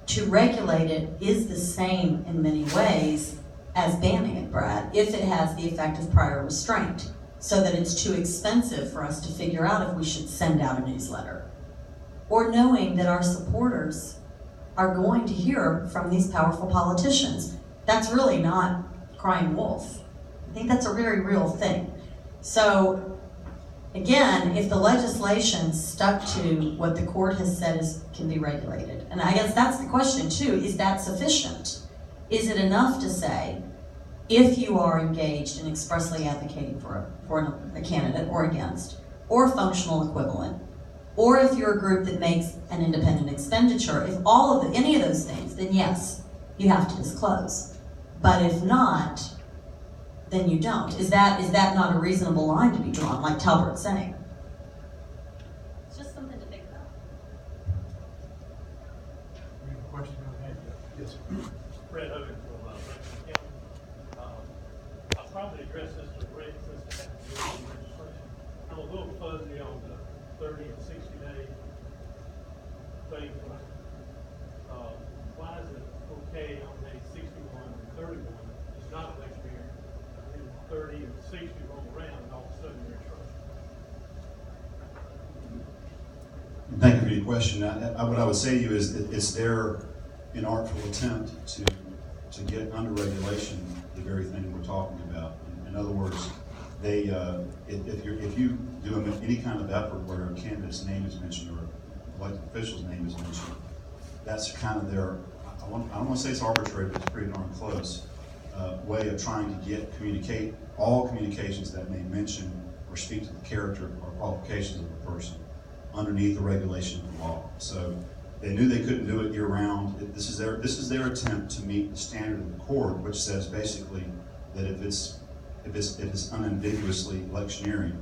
To regulate it is the same in many ways as banning it, Brad, if it has the effect of prior restraint, so that it's too expensive for us to figure out if we should send out a newsletter. Or knowing that our supporters are going to hear from these powerful politicians. That's really not crying wolf. I think that's a very real thing. So, again, if the legislation stuck to what the court has said can be regulated, and I guess that's the question too, is that sufficient? Is it enough to say, if you are engaged in expressly advocating for a candidate or against, or functional equivalent, or if you're a group that makes an independent expenditure, if any of those things, then yes, you have to disclose. But if not, then you don't. Is that not a reasonable line to be drawn, like Talbert's saying? It's just something to think about. We have a question on that. Yes. Fred Hogan from I'll probably address this to Rick since it has to do with registration. I'm a little fuzzy on the 30 and 60 day thing. Why is it okay on day 61 and 31? It's not election year. And 30 and 60 roll around and all of a sudden you're in trouble. Thank you for your question. What I would say to you is that it's their inartful attempt to get under regulation the very thing we're talking about. In other words, they if you do any kind of effort where a candidate's name is mentioned or elected official's name is mentioned, that's kind of their, I don't want to say it's arbitrary, but it's pretty darn close, way of trying to all communications that may mention or speak to the character or qualifications of a person underneath the regulation of the law. So they knew they couldn't do it year round. This is their attempt to meet the standard of the court, which says basically that if it's unambiguously electioneering,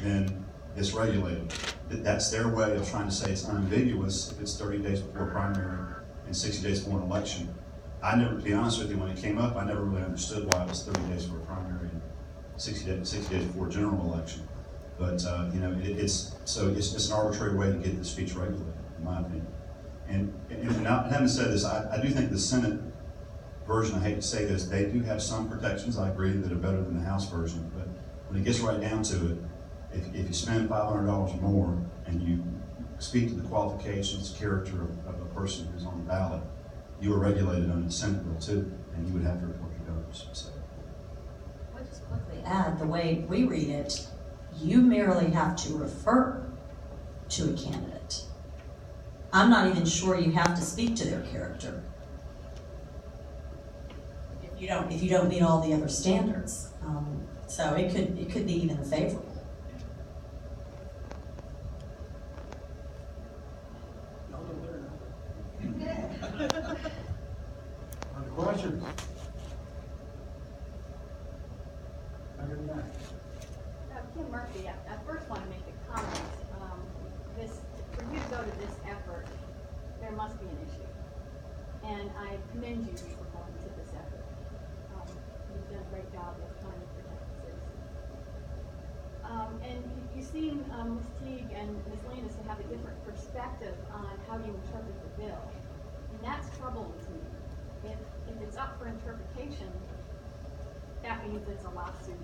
then it's regulated. That's their way of trying to say it's unambiguous if it's 30 days before a primary and 60 days before an election. I never, to be honest with you, when it came up, I never really understood why it was 30 days for a primary and 60 days before a general election. But, you know, it's an arbitrary way to get this speech regulated, in my opinion. And having said this, I do think the Senate version, I hate to say this, they do have some protections, I agree, that are better than the House version. But when it gets right down to it, if you spend $500 or more and you speak to the qualifications, character of a person who's on the ballot, you are regulated under the Senate bill too, and you would have to report your voters. So. I'll just quickly add, the way we read it, you merely have to refer to a candidate. I'm not even sure you have to speak to their character. If you don't meet all the other standards. So it could be even favorable. Other questions? Kim Murphy, I first want to make a comment. For you to go to this effort, there must be an issue. And I commend you for going to this effort. You've done a great job of trying to protect the citizens. And you seem, Ms. Teague and Ms. Landis, to have a different perspective on how you interpret the bill. And that's troubling to me. If it's up for interpretation, that means it's a lawsuit.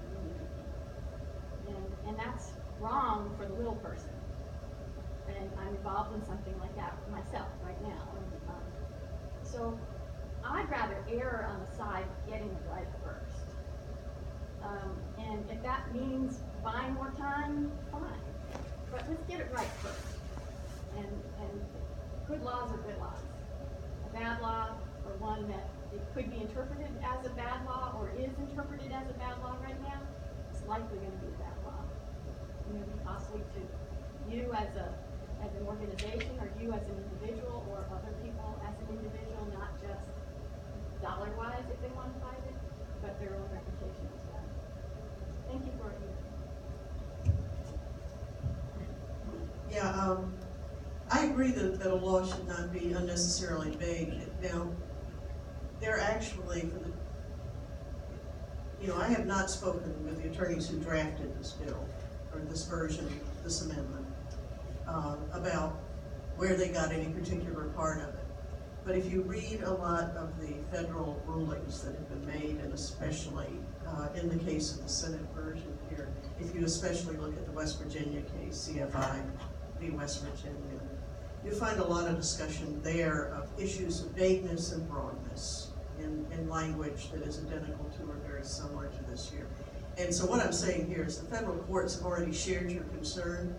And that's wrong for the little person. And I'm involved in something like that myself right now. So I'd rather err on the side of getting it right first. And if that means buying more time, fine. But let's get it right first. And good laws are good laws. A bad law, or one that it could be interpreted as a bad law, or is interpreted as a bad law right now, it's likely going to be a bad law. Maybe possibly to you as an organization, or you as an individual, or other people as an individual, not just dollar-wise if they want to fight it, but their own reputation as well. Thank you for it. Yeah, I agree that a law should not be unnecessarily vague. Now, they're actually, I have not spoken with the attorneys who drafted this bill, or this version, this amendment, about where they got any particular part of it. But if you read a lot of the federal rulings that have been made, and especially in the case of the Senate version here, if you especially look at the West Virginia case, CFI v. West Virginia, you find a lot of discussion there of issues of vagueness and broadness in language that is identical to or very similar to this here. And so what I'm saying here is the federal courts have already shared your concern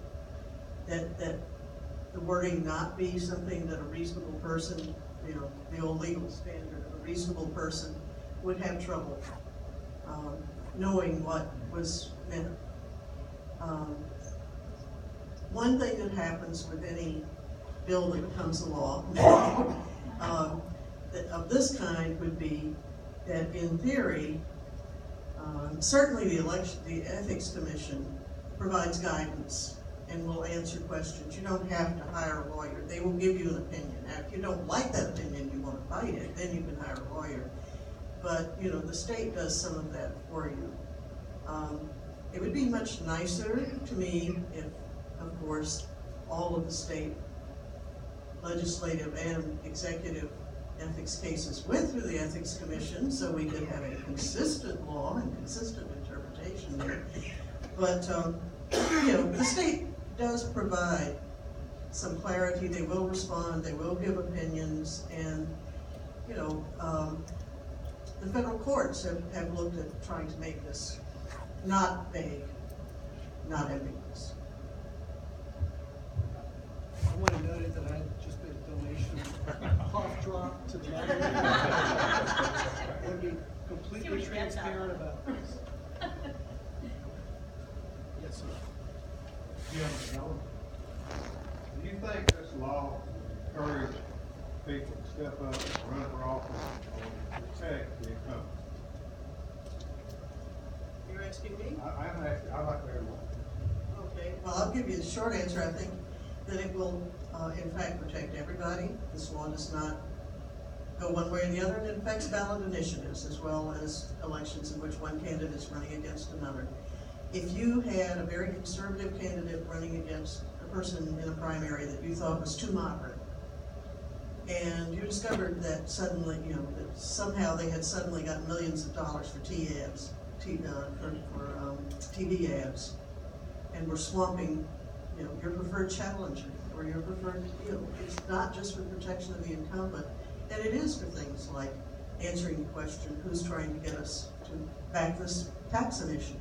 that the wording not be something that a reasonable person, the old legal standard of a reasonable person would have trouble knowing what was meant. One thing that happens with any bill that becomes a law of this kind would be that in theory, certainly the Ethics Commission provides guidance and will answer questions. You don't have to hire a lawyer. They will give you an opinion. Now, if you don't like that opinion, you want to fight it, then you can hire a lawyer. But, the state does some of that for you. It would be much nicer to me if, of course, all of the state legislative and executive ethics cases went through the Ethics Commission, so we could have a consistent law and consistent interpretation there. But, the state does provide some clarity. They will respond, they will give opinions, and, the federal courts have looked at trying to make this not vague, not ambiguous. I want to note that I just made a donation, cough drop to the library. I want to be completely transparent about this. Yes, sir. Do you think this law encourages people to step up and run for office or protect the incumbent? You're asking me? I'm asking, I'd like everyone. Oh, well, I'll give you the short answer. I think that it will, in fact, protect everybody. This law does not go one way or the other, and it affects ballot initiatives as well as elections in which one candidate is running against another. If you had a very conservative candidate running against a person in a primary that you thought was too moderate, and you discovered that suddenly, that somehow they had suddenly got millions of dollars for TV ads, and were swamping, your preferred challenger or your preferred, it's not just for protection of the incumbent, and it is for things like answering the question, who's trying to get us to back this tax initiative?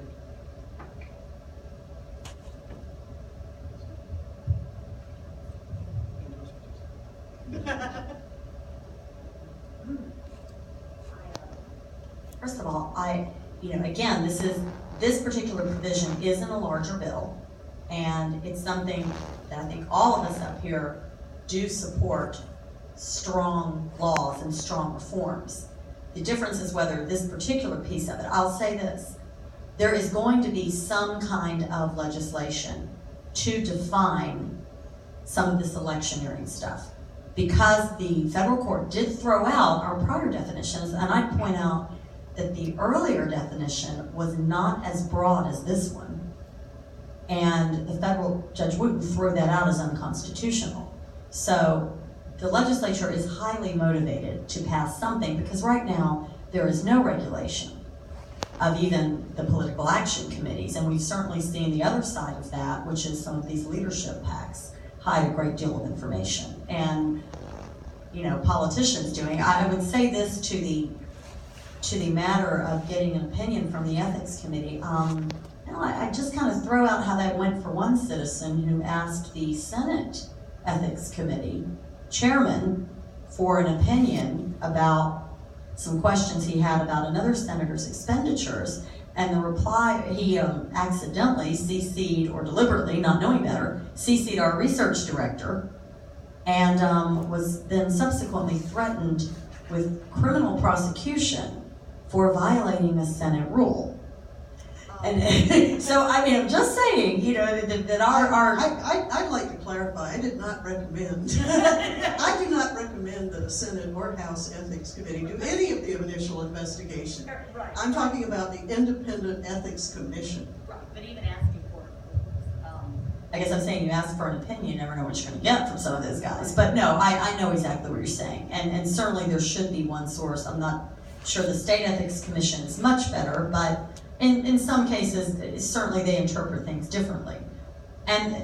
First of all, again, this particular provision is in a larger bill, and it's something that I think all of us up here do support strong laws and strong reforms. The difference is whether this particular piece of it, I'll say this, there is going to be some kind of legislation to define some of this electioneering stuff, because the federal court did throw out our prior definitions, and I'd point out that the earlier definition was not as broad as this one, and the federal Judge Wooten threw that out as unconstitutional. So the legislature is highly motivated to pass something, because right now there is no regulation of even the political action committees, and we've certainly seen the other side of that, which is some of these leadership PACs hide a great deal of information, and politicians doing. I would say this to the matter of getting an opinion from the ethics committee. I just kind of throw out how that went for one citizen who asked the Senate ethics committee chairman for an opinion about some questions he had about another senator's expenditures, and the reply, he accidentally CC'd, or deliberately, not knowing better, CC'd our research director, and was then subsequently threatened with criminal prosecution for violating a Senate rule. And so, I'm just saying, that our I'd like to clarify, I did not recommend, I do not recommend that a Senate or House Ethics Committee do any of the initial investigation. Right. I'm talking about the Independent Ethics Commission. Right, but even asking for I guess I'm saying you ask for an opinion, you never know what you're going to get from some of those guys. But no, I know exactly what you're saying. And certainly there should be one source. I'm not sure the State Ethics Commission is much better, but in some cases, certainly they interpret things differently. And,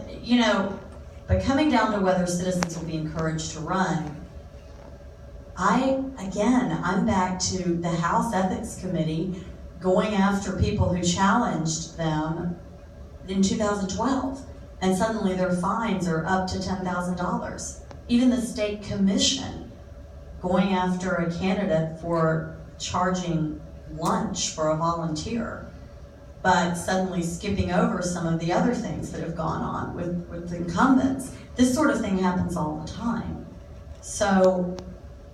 but coming down to whether citizens will be encouraged to run, I'm back to the House Ethics Committee going after people who challenged them in 2012. And suddenly their fines are up to $10,000. Even the state commission going after a candidate for charging lunch for a volunteer, but suddenly skipping over some of the other things that have gone on with incumbents. This sort of thing happens all the time. So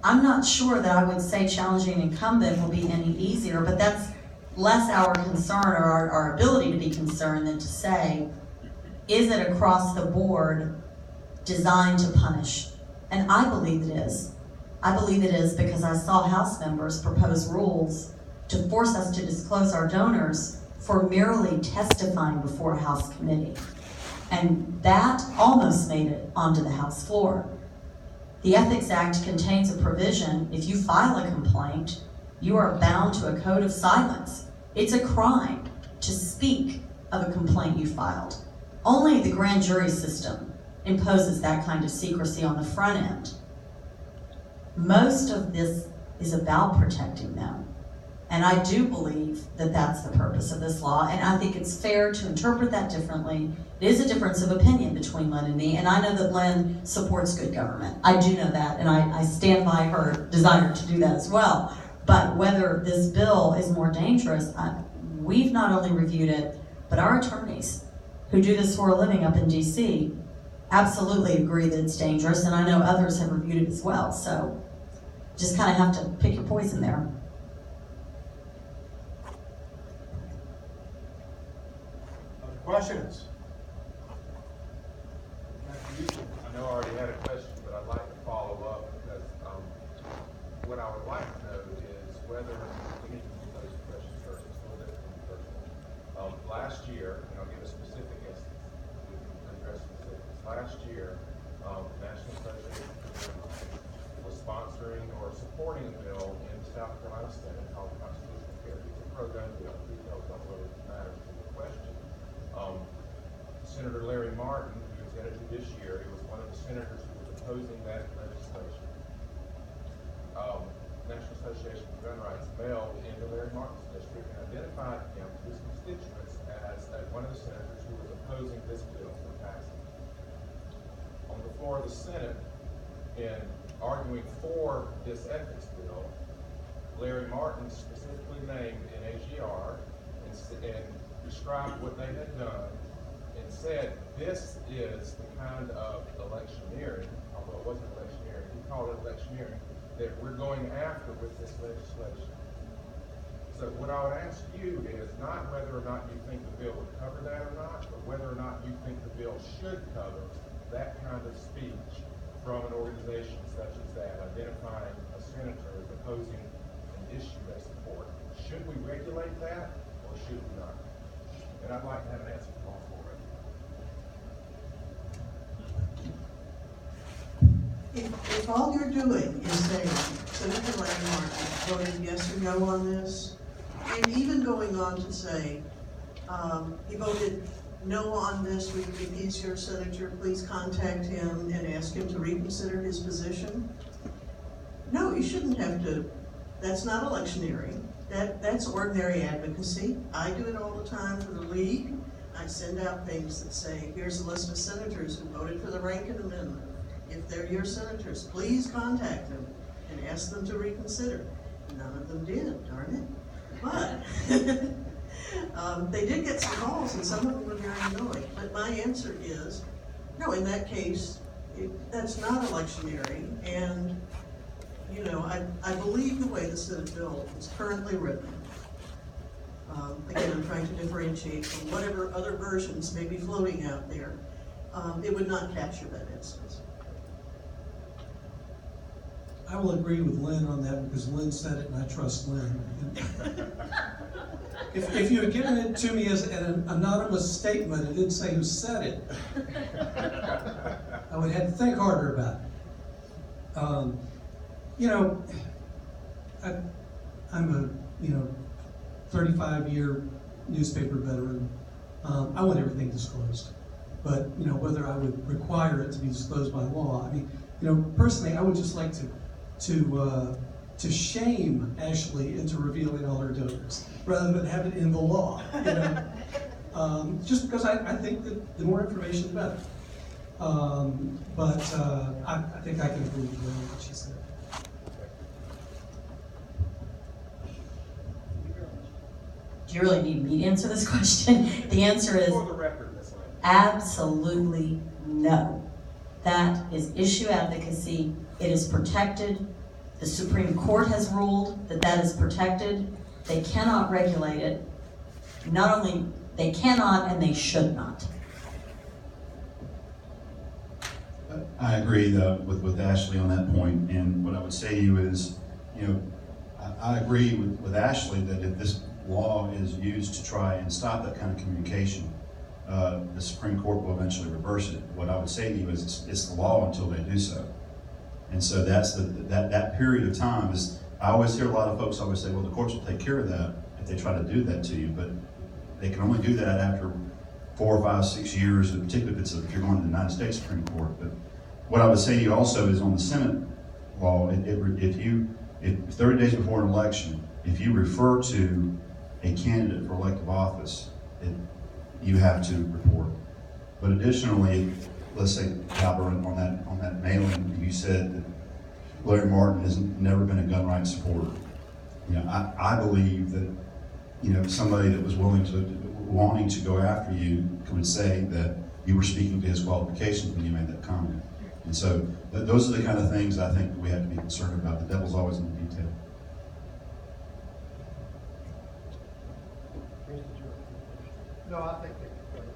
I'm not sure that I would say challenging an incumbent will be any easier, but that's less our concern or our ability to be concerned than to say, is it across the board designed to punish? And I believe it is. I believe it is because I saw House members propose rules to force us to disclose our donors for merely testifying before a House committee. And that almost made it onto the House floor. The Ethics Act contains a provision, if you file a complaint, you are bound to a code of silence. It's a crime to speak of a complaint you filed. Only the grand jury system imposes that kind of secrecy on the front end. Most of this is about protecting them. And I do believe that that's the purpose of this law, and I think it's fair to interpret that differently. It is a difference of opinion between Lynn and me, and I know that Lynn supports good government. I do know that, and I stand by her desire to do that as well. But whether this bill is more dangerous, we've not only reviewed it, but our attorneys who do this for a living up in DC absolutely agree that it's dangerous, and I know others have reviewed it as well. So just kind of have to pick your poison there. Other questions? a specific instance, we can address specifics. Last year, the National Association of Journalists was sponsoring or supporting a bill in the South Carolina Senate called the Constitutional Care. It's a program bill. Details don't really matter to the question. Senator Larry Martin, who is headed judiciary, was one of the senators who was opposing that legislation. National Association of Gun Rights mailed into Larry Martin's district and identified him to his constituents as one of the senators who was opposing this bill for passage. On the floor of the Senate, in arguing for this ethics bill, Larry Martin specifically named NAGR and described what they had done and said this is the kind of electioneering, although it wasn't electioneering, he called it electioneering, that we're going after with this legislation. So what I would ask you is not whether or not you think the bill would cover that or not, but whether or not you think the bill should cover that kind of speech from an organization such as that, identifying a senator as opposing an issue they support. Should we regulate that or should we not? And I'd like to have an answer from all four of you. If all you're doing is saying, Senator Larry Martin voted yes or no on this, and even going on to say, he voted no on this, if he's your senator, please contact him and ask him to reconsider his position. No, you shouldn't have to, that's not electioneering. That's ordinary advocacy. I do it all the time for the league. I send out things that say, here's a list of senators who voted for the Rankin Amendment. If they're your senators, please contact them and ask them to reconsider. None of them did, darn it. But they did get some calls and some of them were very annoyed. But my answer is, no, in that case, that's not electioneering. And, you know, I believe the way the Senate bill is currently written. Again, I'm trying to differentiate from whatever other versions may be floating out there. It would not capture that instance. I will agree with Lynn on that because Lynn said it and I trust Lynn. If you had given it to me as an anonymous statement and didn't say who said it, I would have to think harder about it. You know, I'm a 35-year newspaper veteran. I want everything disclosed, but you know, whether I would require it to be disclosed by law. I mean, you know, personally, I would just like to shame Ashley into revealing all her donors rather than have it in the law. You know, just because I think that the more information, the better. But I think I can agree with what she said. Do you really need me to answer this question? The answer is For the record, Ms. Lynn. absolutely no. That is issue advocacy. It is protected. The Supreme Court has ruled that that is protected. They cannot regulate it. Not only they cannot, and they should not. I agree with Ashley on that point, and what I would say to you is, you know, I agree with Ashley that if this law is used to try and stop that kind of communication, the Supreme Court will eventually reverse it. What I would say to you is it's the law until they do so. And so that's that period of time is, I always hear a lot of folks always say, well, the courts will take care of that if they try to do that to you, but they can only do that after 4 or 5, 6 years, particularly if you're going to the United States Supreme Court. But what I would say to you also is on the Senate law, if 30 days before an election, if you refer to a candidate for elective office, you have to report. But additionally, let's say, Calvin, on that mailing, you said that Larry Martin has never been a gun rights supporter. You know, I believe that, you know, somebody that was wanting to go after you would say that you were speaking to his qualifications when you made that comment. And so those are the kind of things I think that we have to be concerned about. The devil's always in the detail. No, I think they can cover it.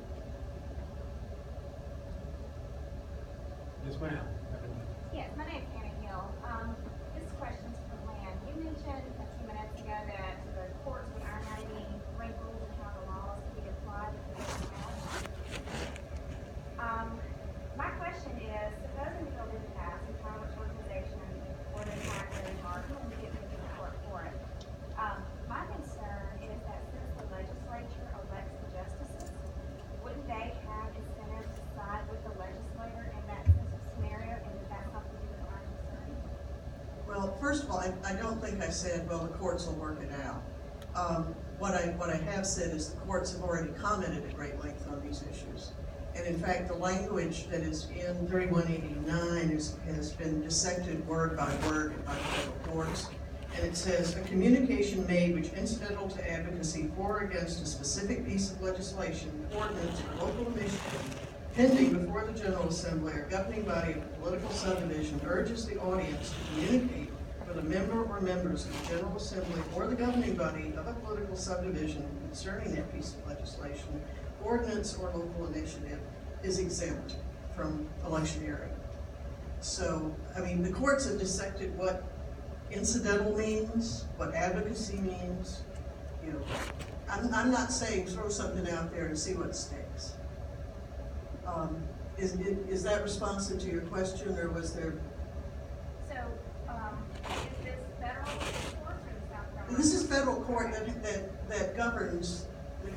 Yes, ma'am. Yes, my name's Anna Hill. This question's for Lynn. You mentioned a few minutes ago that the courts would iron out any great rules and how the laws could be applied if they were passed. first of all, I don't think I said, well, the courts will work it out. What I have said is the courts have already commented at great length on these issues. And in fact, the language that is in 3189 has been dissected word by word by the federal courts. And it says, a communication made which incidental to advocacy for or against a specific piece of legislation, ordinance, or local initiative pending before the General Assembly or governing body of a political subdivision urges the audience to communicate with a member or members of the General Assembly or the governing body of a political subdivision concerning that piece of legislation, ordinance, or local initiative is exempt from electioneering. So, I mean, the courts have dissected what incidental means, what advocacy means. You know, I'm not saying throw something out there and see what sticks. Is that responsive to your question, or was there? So, is this federal court or the South Carolina? This is federal court that governs the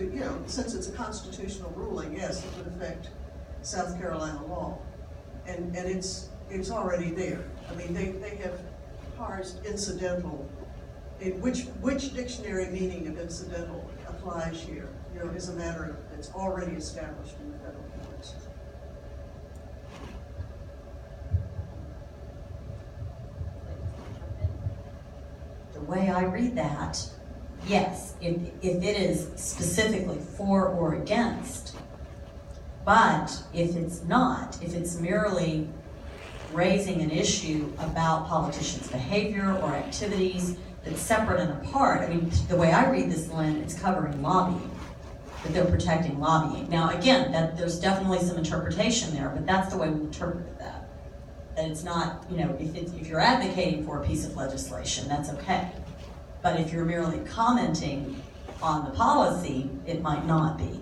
you know, since it's a constitutional ruling, yes, it would affect South Carolina law. And it's already there. I mean, they have parsed incidental, which dictionary meaning of incidental applies here, you know, is a matter of, it's already established in the federal courts. The way I read that, yes, if it is specifically for or against, but if it's not, if it's merely raising an issue about politicians' behavior or activities that's separate and apart, I mean, the way I read this, Lynn, it's covering lobbying, that they're protecting lobbying. Now, again, there's definitely some interpretation there, but that's the way we interpret that. That it's not, you know, if you're advocating for a piece of legislation, that's okay. But if you're merely commenting on the policy, it might not be.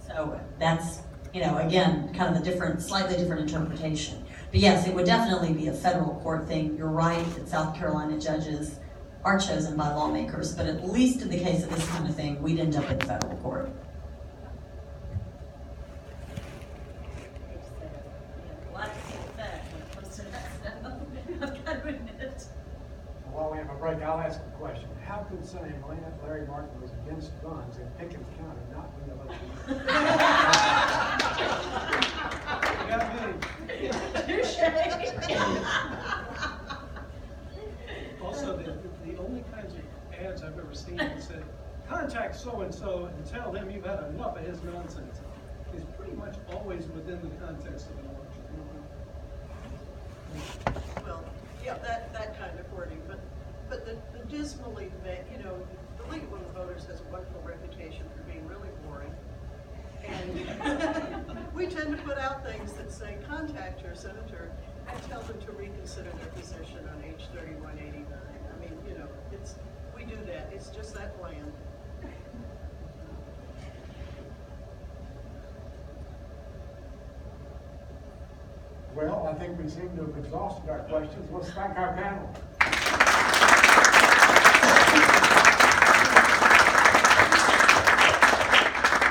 So that's, you know, again, kind of a slightly different interpretation. But yes, it would definitely be a federal court thing. You're right that South Carolina judges are chosen by lawmakers, but at least in the case of this kind of thing, we'd end up in federal court. While we have a break, I'll ask a question. How could saying Larry Martin was against guns in Pickens County not be election? Also, the only kinds of ads I've ever seen that said, contact so-and-so and tell him you've had enough of his nonsense, is pretty much always within the context of an election. Well, yeah, that kind of wording, but the dismally, you know, the League of Women Voters has a wonderful reputation for being really boring. And we tend to put out things that say, contact your senator and tell them to reconsider their position on H 3189. I mean, you know, we do that. It's just that bland. Well, I think we seem to have exhausted our questions. Let's thank our panel.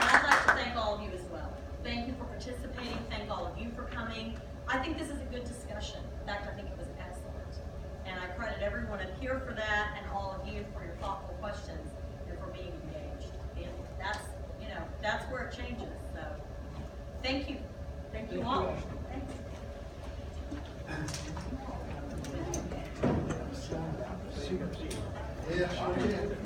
I'd like to thank all of you as well. Thank you for participating. Thank all of you for coming. I think this is a good discussion. In fact, I think it was excellent. And I credit everyone up here for that and all of you for your thoughtful questions and for being engaged. And that's, you know, that's where it changes. So thank you. Thank you all. Thanks. Yeah, sure did.